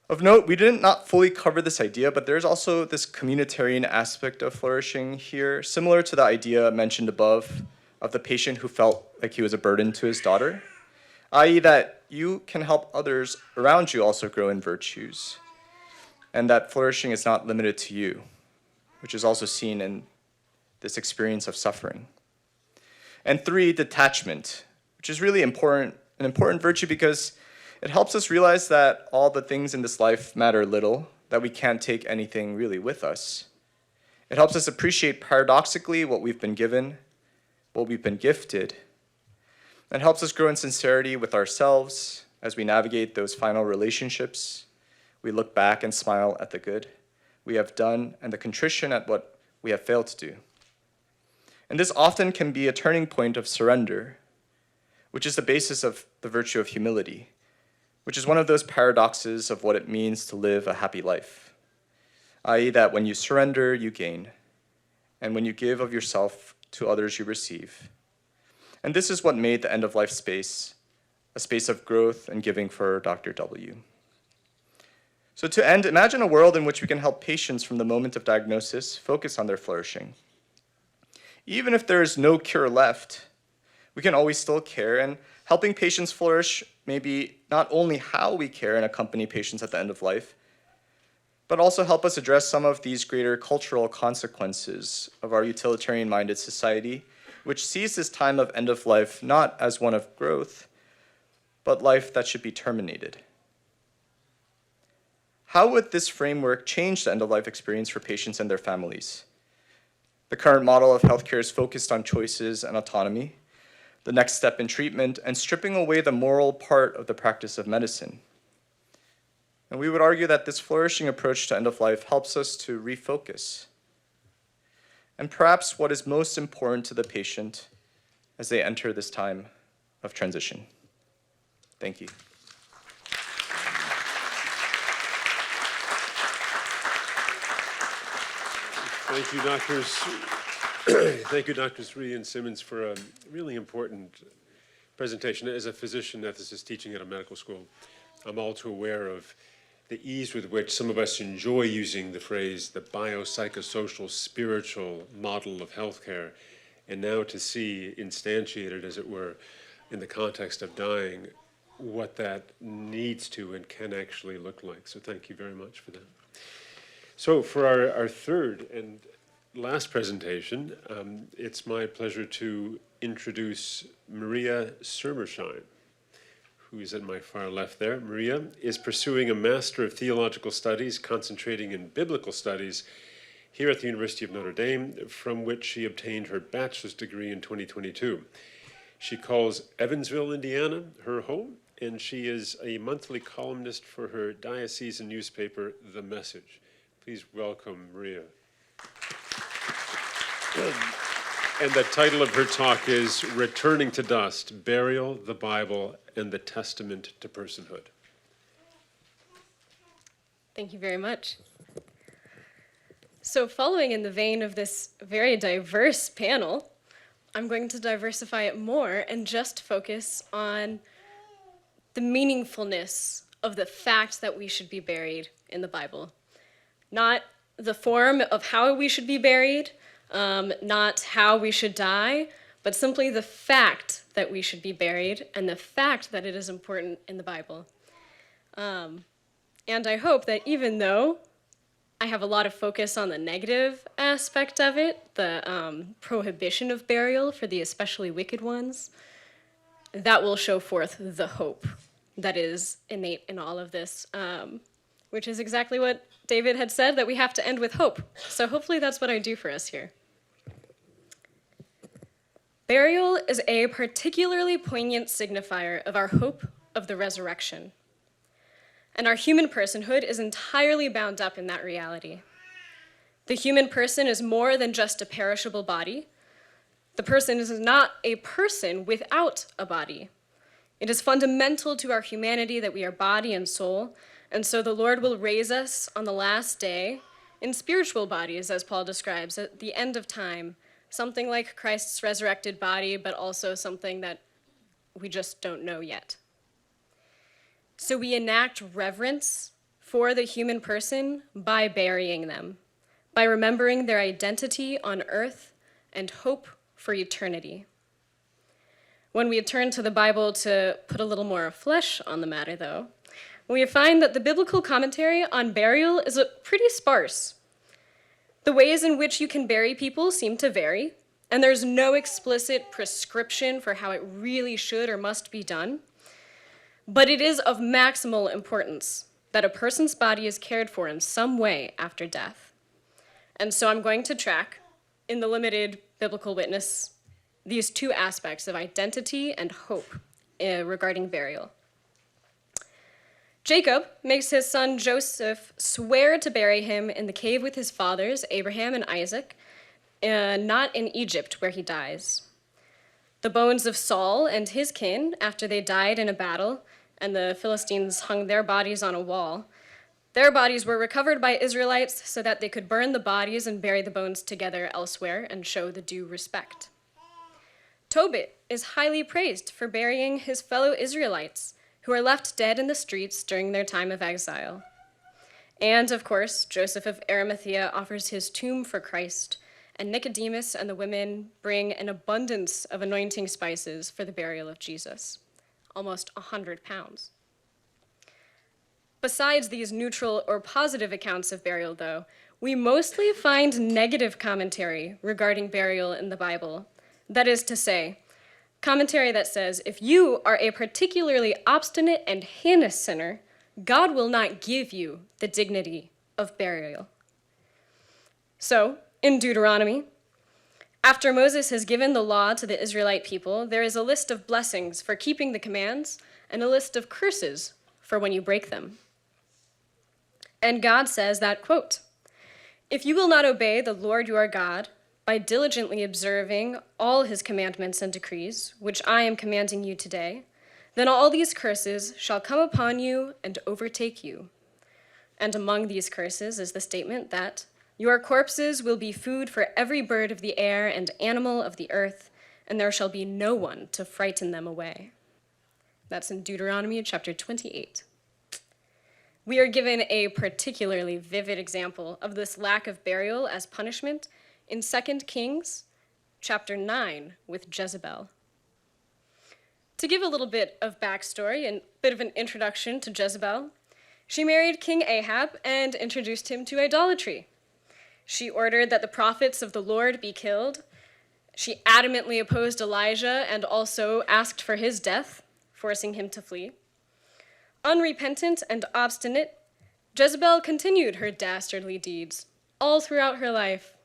Of note, we did not fully cover this idea, but there's also this communitarian aspect of flourishing here, similar to the idea mentioned above of the patient who felt like he was a burden to his daughter, i.e. that you can help others around you also grow in virtues, and that flourishing is not limited to you, which is also seen in this experience of suffering. And 3, detachment, which is really an important virtue because it helps us realize that all the things in this life matter little, that we can't take anything really with us. It helps us appreciate paradoxically what we've been given, what we've been gifted. It helps us grow in sincerity with ourselves as we navigate those final relationships. We look back and smile at the good we have done and the contrition at what we have failed to do. And this often can be a turning point of surrender, which is the basis of the virtue of humility, which is one of those paradoxes of what it means to live a happy life, i.e. that when you surrender, you gain, and when you give of yourself to others, you receive. And this is what made the end-of-life space a space of growth and giving for Dr. W. So to end, imagine a world in which we can help patients from the moment of diagnosis focus on their flourishing. Even if there is no cure left, We can always still care, and helping patients flourish may be not only how we care and accompany patients at the end of life, but also help us address some of these greater cultural consequences of our utilitarian-minded society, which sees this time of end of life not as one of growth, but life that should be terminated. How would this framework change the end-of-life experience for patients and their families? The current model of healthcare is focused on choices and autonomy, the next step in treatment, and stripping away the moral part of the practice of medicine. And we would argue that this flourishing approach to end-of-life helps us to refocus. And perhaps what is most important to the patient as they enter this time of transition. Thank you. Thank you, Doctors. Thank you, Doctors Rhee and Symons, for a really important presentation. As a physician ethicist teaching at a medical school, I'm all too aware of the ease with which some of us enjoy using the phrase the biopsychosocial spiritual model of healthcare, and now to see instantiated, as it were, in the context of dying, what that needs to and can actually look like. So thank you very much for that. So for our third and last presentation, it's my pleasure to introduce Maria Sermersheim, who is at my far left there. Maria is pursuing a Master of Theological Studies, concentrating in biblical studies here at the University of Notre Dame, from which she obtained her bachelor's degree in 2022. She calls Evansville, Indiana, her home, and she is a monthly columnist for her diocesan newspaper, The Message. Please welcome Maria. And the title of her talk is Returning to Dust, Burial, the Bible, and the Testament to Personhood. Thank you very much. So following in the vein of this very diverse panel, I'm going to diversify it more and just focus on the meaningfulness of the fact that we should be buried in the Bible. Not the form of how we should be buried, not how we should die, but simply the fact that we should be buried and the fact that it is important in the Bible. And I hope that even though I have a lot of focus on the negative aspect of it, the prohibition of burial for the especially wicked ones, that will show forth the hope that is innate in all of this, which is exactly what David had said, that we have to end with hope. So hopefully that's what I do for us here. Burial is a particularly poignant signifier of our hope of the resurrection. And our human personhood is entirely bound up in that reality. The human person is more than just a perishable body. The person is not a person without a body. It is fundamental to our humanity that we are body and soul, and so the Lord will raise us on the last day in spiritual bodies, as Paul describes, at the end of time, something like Christ's resurrected body, but also something that we just don't know yet. So we enact reverence for the human person by burying them, by remembering their identity on earth and hope for eternity. When we turn to the Bible to put a little more flesh on the matter, though, we find that the biblical commentary on burial is pretty sparse. The ways in which you can bury people seem to vary, and there's no explicit prescription for how it really should or must be done. But it is of maximal importance that a person's body is cared for in some way after death. And so I'm going to track, in the limited biblical witness, these two aspects of identity and hope regarding burial. Jacob makes his son Joseph swear to bury him in the cave with his fathers, Abraham and Isaac, not in Egypt where he dies. The bones of Saul and his kin, after they died in a battle and the Philistines hung their bodies on a wall, their bodies were recovered by Israelites so that they could burn the bodies and bury the bones together elsewhere and show the due respect. Tobit is highly praised for burying his fellow Israelites who are left dead in the streets during their time of exile. And, of course, Joseph of Arimathea offers his tomb for Christ and Nicodemus and the women bring an abundance of anointing spices for the burial of Jesus, almost 100 pounds. Besides these neutral or positive accounts of burial, though, we mostly find negative commentary regarding burial in the Bible. That is to say, commentary that says, if you are a particularly obstinate and heinous sinner, God will not give you the dignity of burial. So, in Deuteronomy, after Moses has given the law to the Israelite people, there is a list of blessings for keeping the commands and a list of curses for when you break them. And God says that, quote, if you will not obey the Lord your God by diligently observing all his commandments and decrees, which I am commanding you today, then all these curses shall come upon you and overtake you. And among these curses is the statement that your corpses will be food for every bird of the air and animal of the earth, and there shall be no one to frighten them away. That's in Deuteronomy chapter 28. We are given a particularly vivid example of this lack of burial as punishment in 2 Kings chapter 9 with Jezebel. To give a little bit of backstory and a bit of an introduction to Jezebel, she married King Ahab and introduced him to idolatry. She ordered that the prophets of the Lord be killed. She adamantly opposed Elijah and also asked for his death, forcing him to flee. Unrepentant and obstinate, Jezebel continued her dastardly deeds all throughout her life.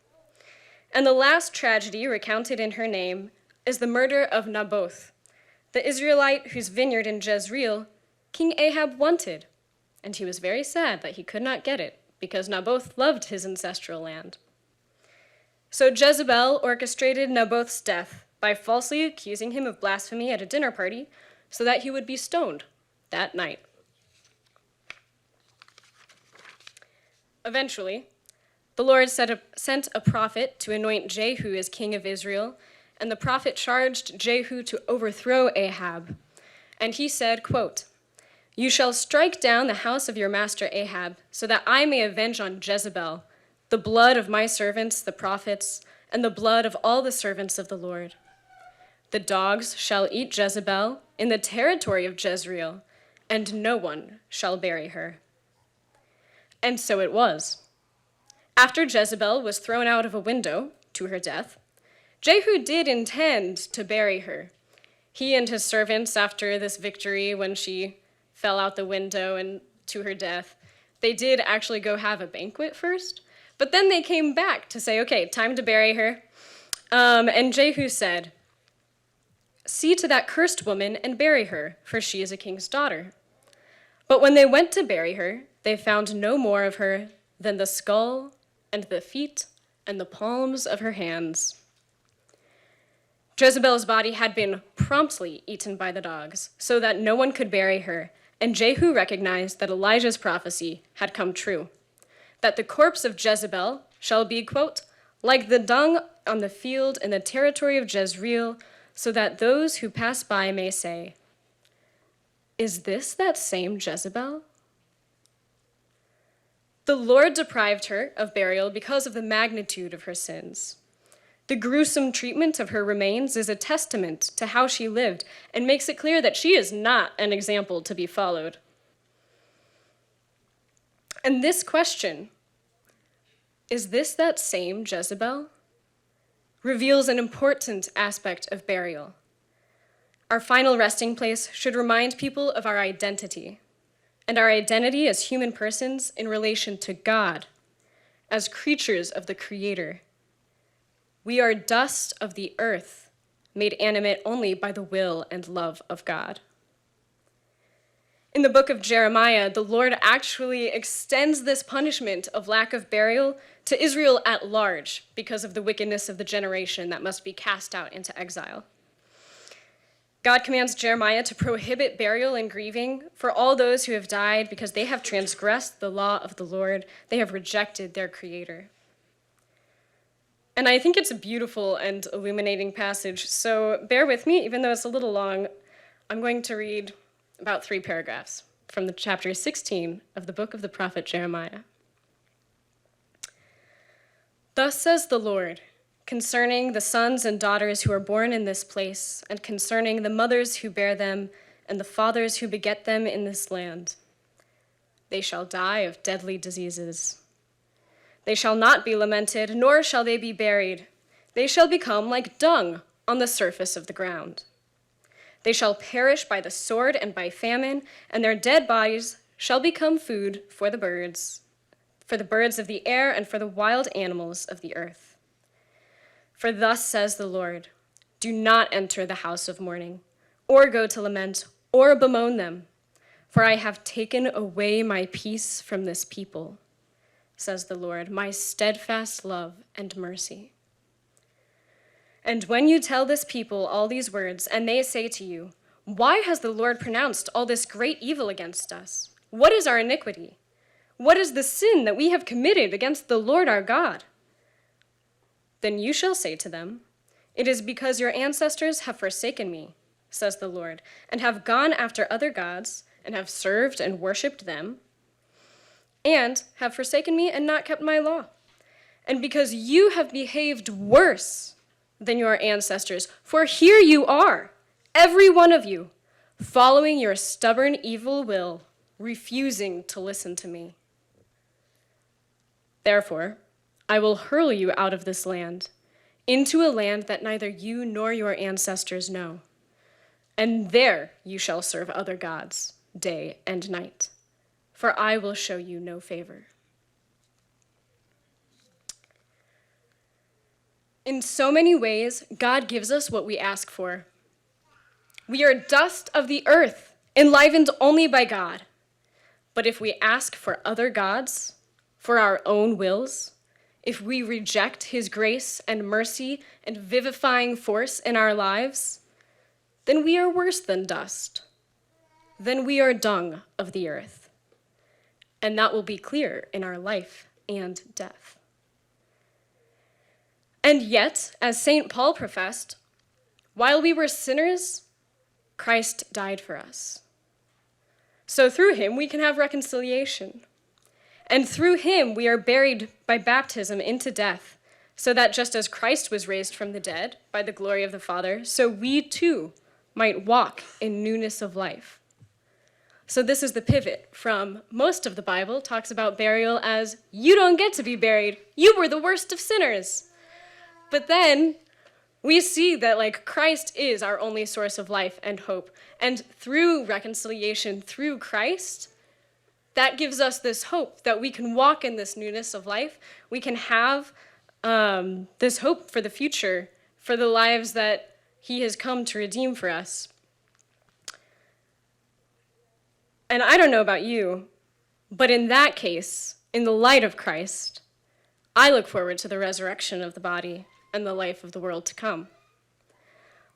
And the last tragedy recounted in her name is the murder of Naboth, the Israelite whose vineyard in Jezreel King Ahab wanted, and he was very sad that he could not get it because Naboth loved his ancestral land. So Jezebel orchestrated Naboth's death by falsely accusing him of blasphemy at a dinner party so that he would be stoned that night. Eventually, the Lord sent a prophet to anoint Jehu as king of Israel, and the prophet charged Jehu to overthrow Ahab. And he said, quote, you shall strike down the house of your master Ahab, so that I may avenge on Jezebel the blood of my servants, the prophets, and the blood of all the servants of the Lord. The dogs shall eat Jezebel in the territory of Jezreel, and no one shall bury her. And so it was. After Jezebel was thrown out of a window to her death, Jehu did intend to bury her. He and his servants, after this victory when she fell out the window and to her death, they did actually go have a banquet first, but then they came back to say, okay, time to bury her. And Jehu said, see to that cursed woman and bury her, for she is a king's daughter. But when they went to bury her, they found no more of her than the skull and the feet and the palms of her hands. Jezebel's body had been promptly eaten by the dogs, so that no one could bury her, and Jehu recognized that Elijah's prophecy had come true, that the corpse of Jezebel shall be, quote, like the dung on the field in the territory of Jezreel, so that those who pass by may say, is this that same Jezebel? The Lord deprived her of burial because of the magnitude of her sins. The gruesome treatment of her remains is a testament to how she lived and makes it clear that she is not an example to be followed. And this question, is this that same Jezebel, reveals an important aspect of burial. Our final resting place should remind people of our identity, and our identity as human persons in relation to God, as creatures of the Creator. We are dust of the earth, made animate only by the will and love of God. In the book of Jeremiah, the Lord actually extends this punishment of lack of burial to Israel at large because of the wickedness of the generation that must be cast out into exile. God commands Jeremiah to prohibit burial and grieving for all those who have died because they have transgressed the law of the Lord. They have rejected their Creator. And I think it's a beautiful and illuminating passage, so bear with me, even though it's a little long. I'm going to read about 3 paragraphs from the chapter 16 of the book of the prophet Jeremiah. Thus says the Lord, concerning the sons and daughters who are born in this place, and concerning the mothers who bear them, and the fathers who beget them in this land. They shall die of deadly diseases. They shall not be lamented, nor shall they be buried. They shall become like dung on the surface of the ground. They shall perish by the sword and by famine, and their dead bodies shall become food for the birds of the air and for the wild animals of the earth. For thus says the Lord, do not enter the house of mourning, or go to lament, or bemoan them, for I have taken away my peace from this people, says the Lord, my steadfast love and mercy. And when you tell this people all these words, and they say to you, why has the Lord pronounced all this great evil against us? What is our iniquity? What is the sin that we have committed against the Lord our God? Then you shall say to them, it is because your ancestors have forsaken me, says the Lord, and have gone after other gods, and have served and worshipped them, and have forsaken me and not kept my law. And because you have behaved worse than your ancestors, for here you are, every one of you, following your stubborn evil will, refusing to listen to me. Therefore, I will hurl you out of this land, into a land that neither you nor your ancestors know. And there you shall serve other gods, day and night, for I will show you no favor. In so many ways, God gives us what we ask for. We are dust of the earth, enlivened only by God. But if we ask for other gods, for our own wills, if we reject his grace and mercy and vivifying force in our lives, then we are worse than dust. Then we are dung of the earth. And that will be clear in our life and death. And yet, as St. Paul professed, while we were sinners, Christ died for us. So through him, we can have reconciliation. And through him, we are buried by baptism into death, so that just as Christ was raised from the dead by the glory of the Father, so we too might walk in newness of life. So this is the pivot from most of the Bible talks about burial as you don't get to be buried. You were the worst of sinners. But then we see that Christ is our only source of life and hope. And through reconciliation, through Christ, that gives us this hope that we can walk in this newness of life. We can have this hope for the future, for the lives that he has come to redeem for us. And I don't know about you, but in that case, in the light of Christ, I look forward to the resurrection of the body and the life of the world to come.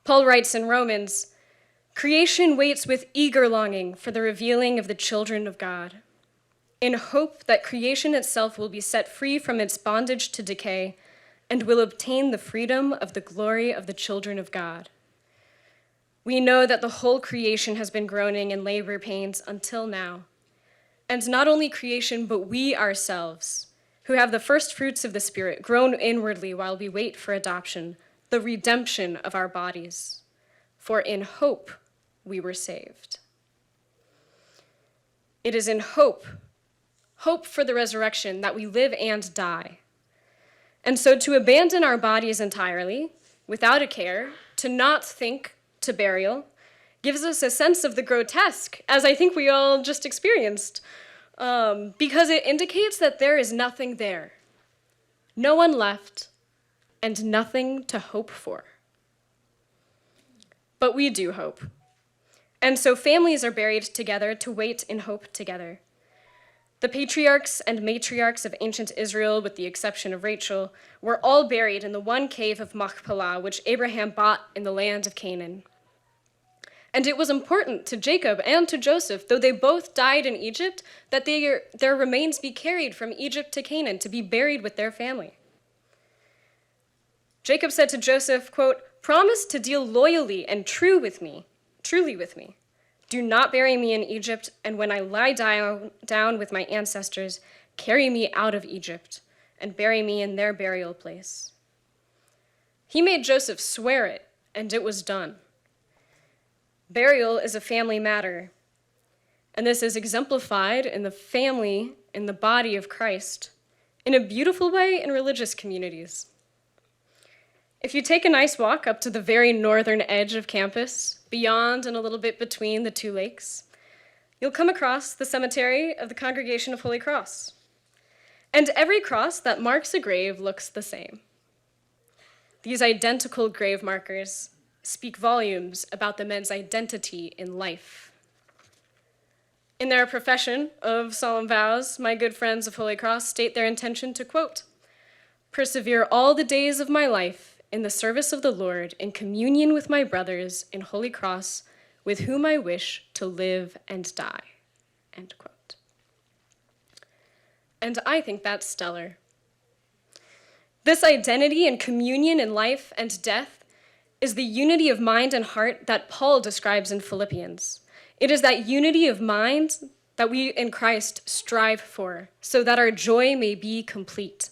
Paul writes in Romans, creation waits with eager longing for the revealing of the children of God, in hope that creation itself will be set free from its bondage to decay and will obtain the freedom of the glory of the children of God. We know that the whole creation has been groaning in labor pains until now. And not only creation, but we ourselves, who have the first fruits of the Spirit, groan inwardly while we wait for adoption, the redemption of our bodies. For in hope we were saved. It is in hope for the resurrection, that we live and die. And so to abandon our bodies entirely, without a care, to not think to burial, gives us a sense of the grotesque, as I think we all just experienced, because it indicates that there is nothing there, no one left, and nothing to hope for. But we do hope. And so families are buried together to wait in hope together. The patriarchs and matriarchs of ancient Israel, with the exception of Rachel, were all buried in the one cave of Machpelah, which Abraham bought in the land of Canaan. And it was important to Jacob and to Joseph, though they both died in Egypt, that their remains be carried from Egypt to Canaan to be buried with their family. Jacob said to Joseph, quote, promise to deal loyally and truly with me. Do not bury me in Egypt, and when I lie down with my ancestors, carry me out of Egypt and bury me in their burial place. He made Joseph swear it, and it was done. Burial is a family matter, and this is exemplified in the family, in the body of Christ, in a beautiful way in religious communities. If you take a nice walk up to the very northern edge of campus, beyond and a little bit between the two lakes, you'll come across the cemetery of the Congregation of Holy Cross. And every cross that marks a grave looks the same. These identical grave markers speak volumes about the men's identity in life. In their profession of solemn vows, my good friends of Holy Cross state their intention to, quote, persevere all the days of my life in the service of the Lord, in communion with my brothers in Holy Cross, with whom I wish to live and die, end quote. And I think that's stellar. This identity and communion in life and death is the unity of mind and heart that Paul describes in Philippians. It is that unity of mind that we in Christ strive for, so that our joy may be complete.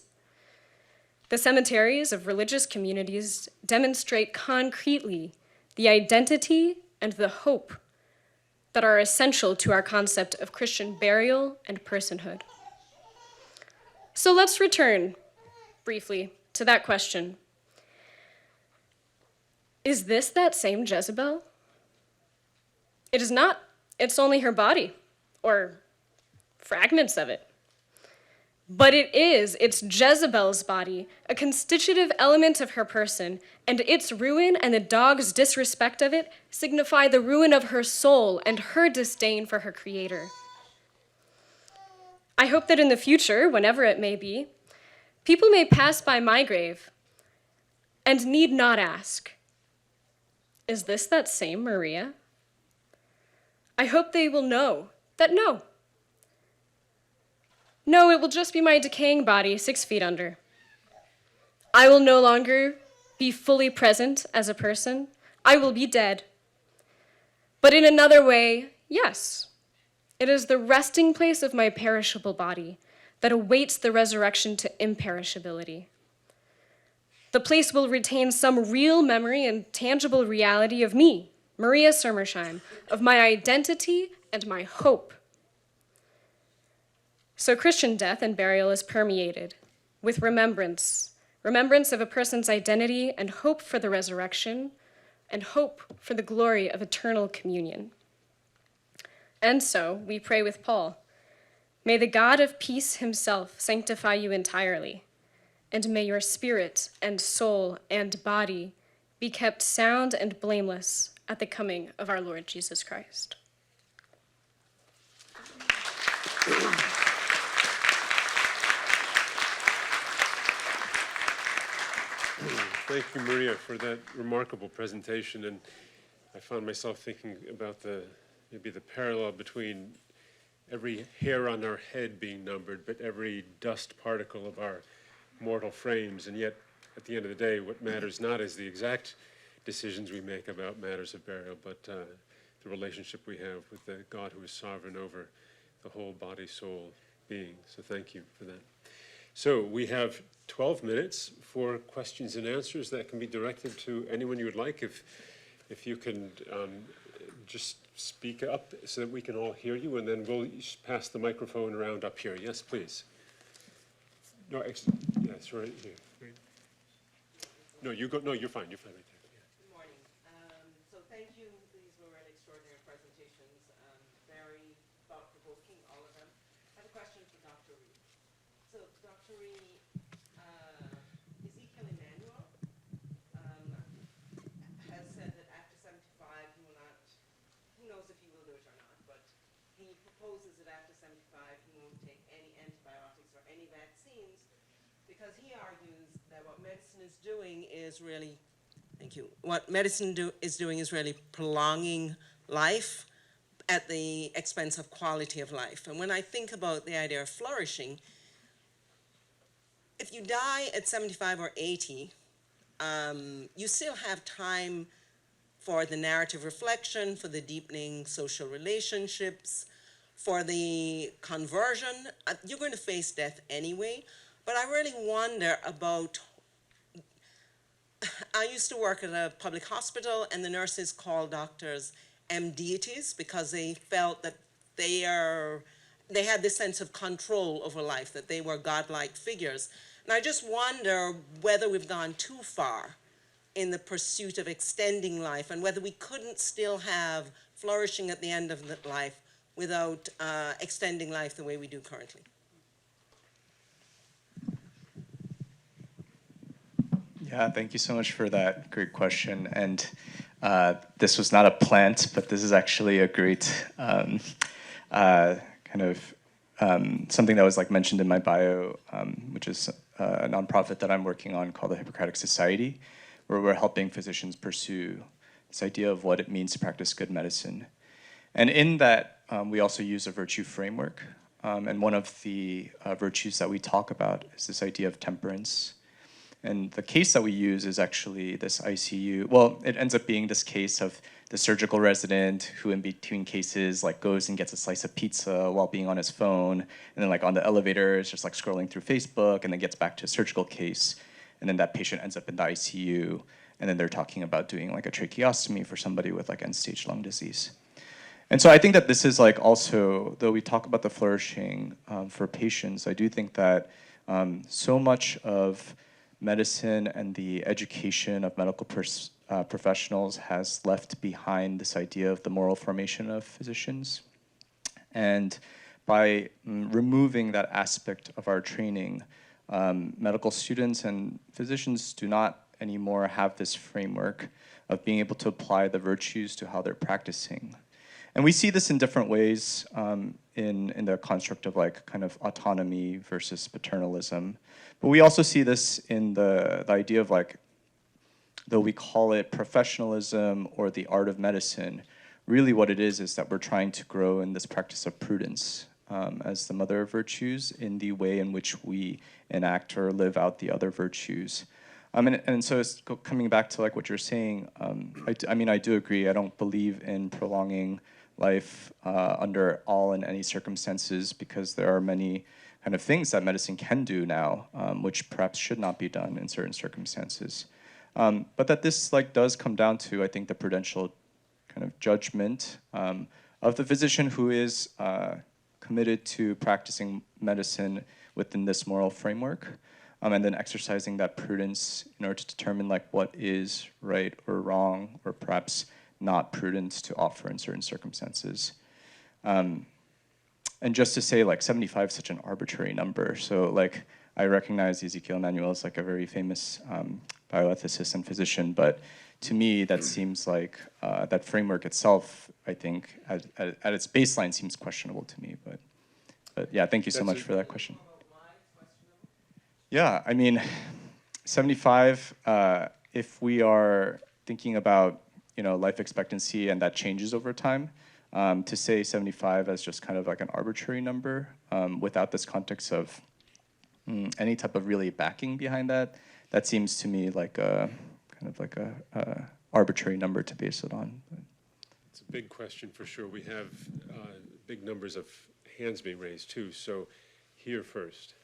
The cemeteries of religious communities demonstrate concretely the identity and the hope that are essential to our concept of Christian burial and personhood. So let's return briefly to that question. Is this that same Jezebel? It is not. It's only her body, or fragments of it. But it's Jezebel's body, a constitutive element of her person, and its ruin and the dog's disrespect of it signify the ruin of her soul and her disdain for her creator. I hope that in the future, whenever it may be, people may pass by my grave and need not ask, is this that same Maria? I hope they will know that no, it will just be my decaying body 6 feet under. I will no longer be fully present as a person. I will be dead. But in another way, yes, it is the resting place of my perishable body that awaits the resurrection to imperishability. The place will retain some real memory and tangible reality of me, Maria Sermersheim, of my identity and my hope. So Christian death and burial is permeated with remembrance of a person's identity and hope for the resurrection and hope for the glory of eternal communion. And so we pray with Paul, may the God of peace himself sanctify you entirely, and may your spirit and soul and body be kept sound and blameless at the coming of our Lord Jesus Christ. Thank you, Maria, for that remarkable presentation. And I found myself thinking about maybe the parallel between every hair on our head being numbered, but every dust particle of our mortal frames. And yet, at the end of the day, what matters not is the exact decisions we make about matters of burial, but the relationship we have with the God who is sovereign over the whole body, soul, being. So thank you for that. So we have 12 minutes for questions and answers that can be directed to anyone you would like. If you can just speak up so that we can all hear you, and then we'll pass the microphone around up here. Yes, please. No, yes, right here. Right. No, you go. No, you're fine. You're fine right there. Yeah. Good morning. So thank you. These were really extraordinary presentations. Very thought-provoking, all of them. I have a question for Dr. Rhee. So Dr. Rhee, Ezekiel Emmanuel has said that after 75 he will not, who knows if he will do it or not, but he proposes that after 75 he won't take any antibiotics or any vaccines because he argues that what medicine is doing is really, what medicine is doing is really prolonging life at the expense of quality of life. And when I think about the idea of flourishing, if you die at 75 or 80, you still have time for the narrative reflection, for the deepening social relationships, for the conversion. You're going to face death anyway, but I really wonder about I used to work at a public hospital, and the nurses called doctors deities because they felt that they had this sense of control over life, that they were godlike figures. And I just wonder whether we've gone too far in the pursuit of extending life, and whether we couldn't still have flourishing at the end of life without extending life the way we do currently. Yeah, thank you so much for that great question. And this was not a plant, but this is actually a great something that was like mentioned in my bio, which is a nonprofit that I'm working on called the Hippocratic Society, where we're helping physicians pursue this idea of what it means to practice good medicine. And in that, we also use a virtue framework. And one of the virtues that we talk about is this idea of temperance. And the case that we use is actually this ICU. Well, it ends up being this case of the surgical resident who in between cases like goes and gets a slice of pizza while being on his phone. And then like on the elevator is just like scrolling through Facebook, and then gets back to a surgical case. And then that patient ends up in the ICU. And then they're talking about doing like a tracheostomy for somebody with like end-stage lung disease. And so I think that this is like also, though we talk about the flourishing for patients, I do think that so much of medicine and the education of medical professionals has left behind this idea of the moral formation of physicians. And by removing that aspect of our training, medical students and physicians do not anymore have this framework of being able to apply the virtues to how they're practicing. And we see this in different ways in the construct of like kind of autonomy versus paternalism. But we also see this in the idea of like, though we call it professionalism or the art of medicine, really what it is that we're trying to grow in this practice of prudence as the mother of virtues in the way in which we enact or live out the other virtues. And so it's coming back to like what you're saying, I do agree. I don't believe in prolonging life under all and any circumstances, because there are many kind of things that medicine can do now, which perhaps should not be done in certain circumstances. But that this like does come down to, I think, the prudential kind of judgment of the physician who is committed to practicing medicine within this moral framework, and then exercising that prudence in order to determine like what is right or wrong, or perhaps not prudent to offer in certain circumstances. And just to say, like 75 is such an arbitrary number. So like I recognize Ezekiel Emanuel as like a very famous bioethicist and physician, but to me that seems like that framework itself, I think at its baseline seems questionable to me. But yeah, thank you so much for that question. Yeah, I mean, 75, if we are thinking about life expectancy and that changes over time, to say 75 as just kind of like an arbitrary number without this context of any type of really backing behind that seems to me like a kind of like a arbitrary number to base it on. It's a big question for sure. We have big numbers of hands being raised too, so here first.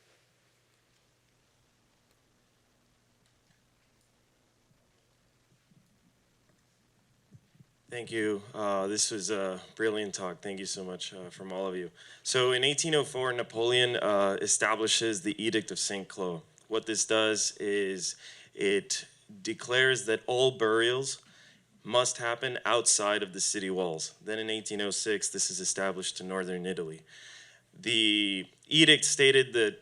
Thank you. This was a brilliant talk. Thank you so much from all of you. So in 1804, Napoleon establishes the Edict of St. Cloud. What this does is it declares that all burials must happen outside of the city walls. Then in 1806, this is established in northern Italy. The edict stated that,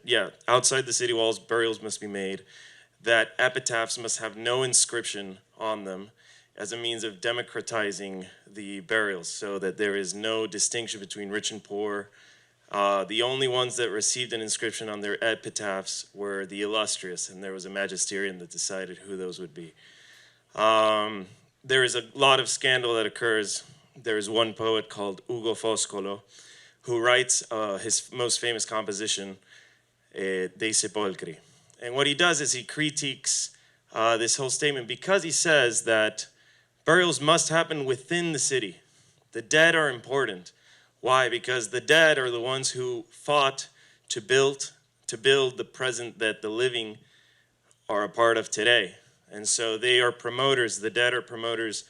outside the city walls, burials must be made, that epitaphs must have no inscription on them, as a means of democratizing the burials, so that there is no distinction between rich and poor. The only ones that received an inscription on their epitaphs were the illustrious, and there was a magisterium that decided who those would be. There is a lot of scandal that occurs. There is one poet called Ugo Foscolo who writes his most famous composition, Dei Sepolcri. And what he does is he critiques this whole statement, because he says that burials must happen within the city. The dead are important. Why? Because the dead are the ones who fought to build the present that the living are a part of today. And so they are promoters, the dead are promoters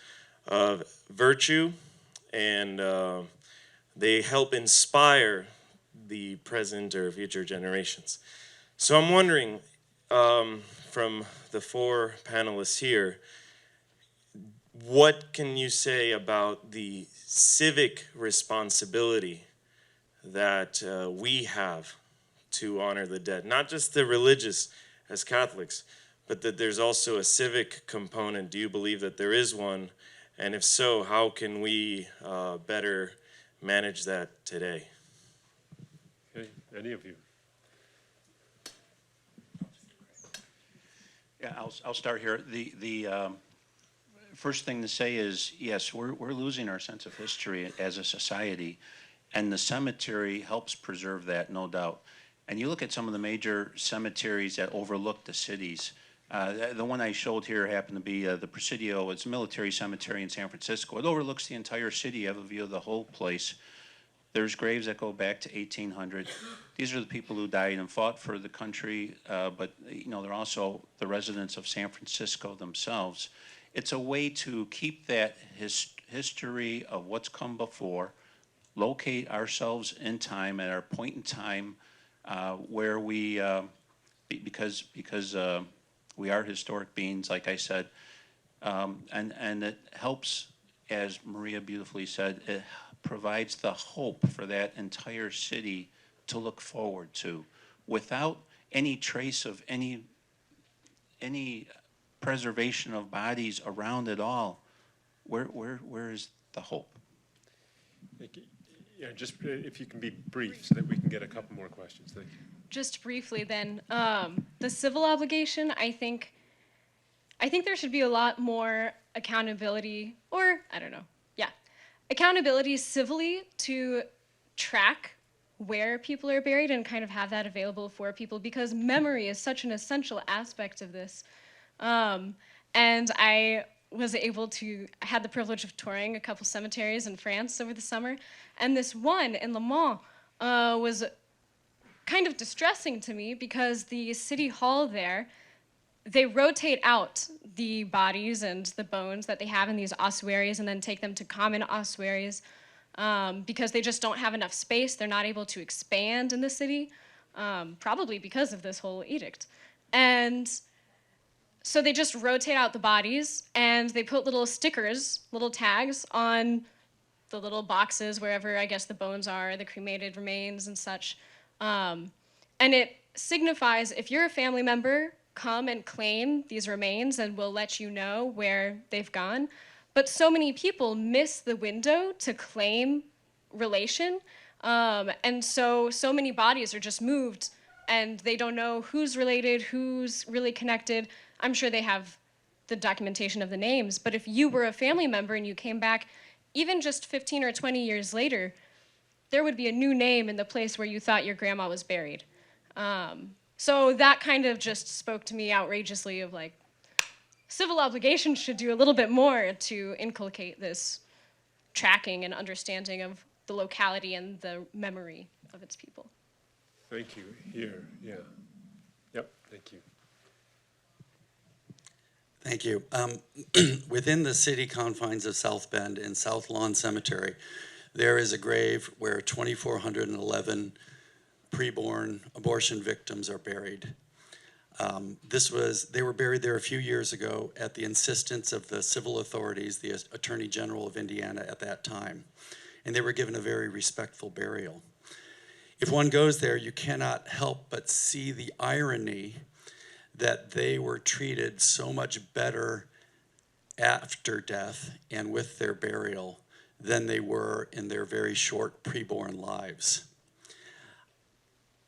of virtue, and they help inspire the present or future generations. So I'm wondering, from the four panelists here, what can you say about the civic responsibility that we have to honor the dead? Not just the religious as Catholics, but that there's also a civic component. Do you believe that there is one? And if so, how can we better manage that today? Okay, any of you? Yeah, I'll start here. The first thing to say is, yes, we're losing our sense of history as a society, and the cemetery helps preserve that, no doubt. And you look at some of the major cemeteries that overlook the cities. The one I showed here happened to be the Presidio. It's a military cemetery in San Francisco. It overlooks the entire city. You have a view of the whole place. There's graves that go back to 1800. These are the people who died and fought for the country, but you know, they're also the residents of San Francisco themselves. It's a way to keep that history of what's come before, locate ourselves in time at our point in time where we, because we are historic beings, like I said, and it helps, as Maria beautifully said, it provides the hope for that entire city to look forward to, without any trace of any preservation of bodies around it all. Where is the hope? Yeah, just if you can be brief so that we can get a couple more questions. Thank you. Just briefly then, the civil obligation, I think there should be a lot more accountability, or I don't know, yeah, accountability civilly to track where people are buried and kind of have that available for people, because memory is such an essential aspect of this. And I had the privilege of touring a couple cemeteries in France over the summer, and this one in Le Mans was kind of distressing to me because the city hall there, they rotate out the bodies and the bones that they have in these ossuaries and then take them to common ossuaries because they just don't have enough space. They're not able to expand in the city, probably because of this whole edict. And so they just rotate out the bodies and they put little stickers, little tags on the little boxes wherever I guess the bones are, the cremated remains and such. And it signifies, if you're a family member, come and claim these remains and we'll let you know where they've gone. But so many people miss the window to claim relation. And so many bodies are just moved and they don't know who's related, who's really connected. I'm sure they have the documentation of the names, but if you were a family member and you came back, even just 15 or 20 years later, there would be a new name in the place where you thought your grandma was buried. So that kind of just spoke to me outrageously of like, civil obligations should do a little bit more to inculcate this tracking and understanding of the locality and the memory of its people. Thank you. Here, yeah. Yep, thank you. Thank you. Within the city confines of South Bend in South Lawn Cemetery, there is a grave where 2,411 preborn abortion victims are buried. They were buried there a few years ago at the insistence of the civil authorities, the Attorney General of Indiana at that time, and they were given a very respectful burial. If one goes there, you cannot help but see the irony that they were treated so much better after death and with their burial than they were in their very short preborn lives.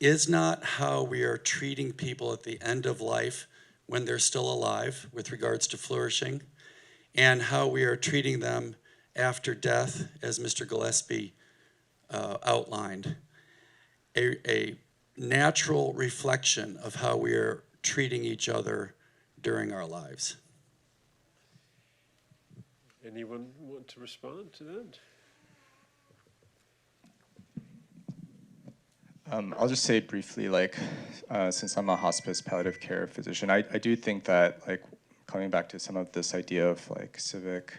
Is not how we are treating people at the end of life when they're still alive with regards to flourishing, and how we are treating them after death, as Mr. Gillespie outlined, a natural reflection of how we are treating each other during our lives? Anyone want to respond to that? I'll just say briefly, like, since I'm a hospice palliative care physician, I do think that, like, coming back to some of this idea of like civic,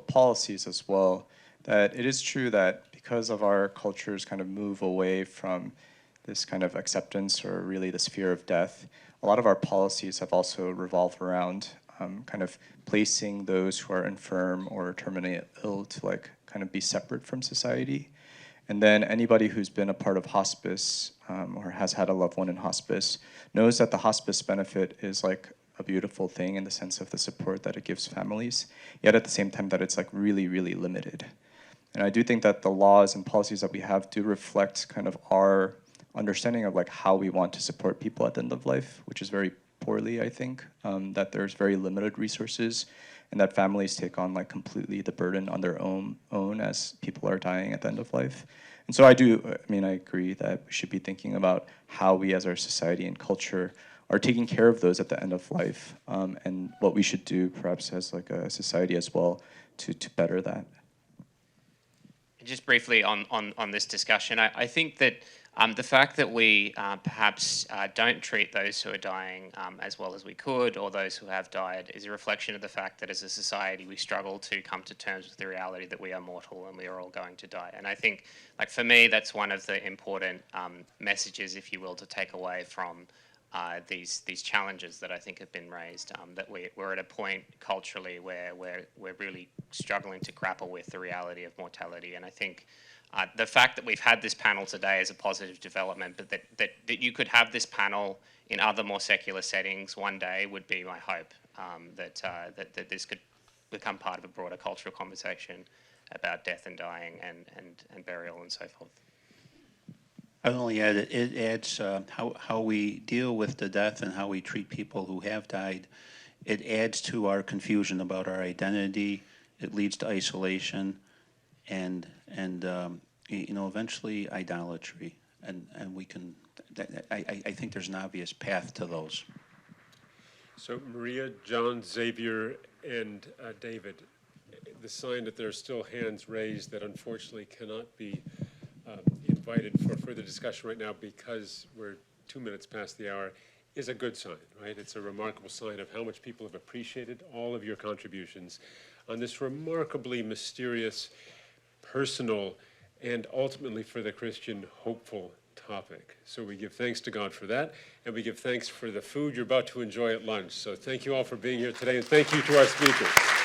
policies as well, that it is true that because of our culture's kind of move away from this kind of acceptance or really this fear of death, a lot of our policies have also revolved around kind of placing those who are infirm or terminally ill to like kind of be separate from society. And then anybody who's been a part of hospice or has had a loved one in hospice knows that the hospice benefit is like a beautiful thing in the sense of the support that it gives families, yet at the same time that it's like really, really limited. And I do think that the laws and policies that we have do reflect kind of our understanding of like how we want to support people at the end of life, which is very poorly, I think, that there's very limited resources and that families take on like completely the burden on their own as people are dying at the end of life. And so I agree that we should be thinking about how we as our society and culture are taking care of those at the end of life, and what we should do perhaps as like a society as well to better that. Just briefly on this discussion, I think that the fact that we perhaps don't treat those who are dying as well as we could, or those who have died, is a reflection of the fact that as a society we struggle to come to terms with the reality that we are mortal and we are all going to die. And I think, like for me, that's one of the important messages, if you will, to take away from these challenges that I think have been raised, that we're at a point culturally where we're really struggling to grapple with the reality of mortality. And I think the fact that we've had this panel today is a positive development, but that you could have this panel in other more secular settings one day would be my hope, that this could become part of a broader cultural conversation about death and dying and burial and so forth. I'd only add it adds how we deal with the death and how we treat people who have died. It adds to our confusion about our identity. It leads to isolation, and eventually idolatry. And we can. I think there's an obvious path to those. So Maria, John, Xavier, and David, the sign that there are still hands raised that unfortunately cannot be invited for further discussion right now because we're 2 minutes past the hour is a good sign, right? It's a remarkable sign of how much people have appreciated all of your contributions on this remarkably mysterious, personal, and ultimately for the Christian, hopeful topic. So we give thanks to God for that, and we give thanks for the food you're about to enjoy at lunch. So thank you all for being here today, and thank you to our speakers.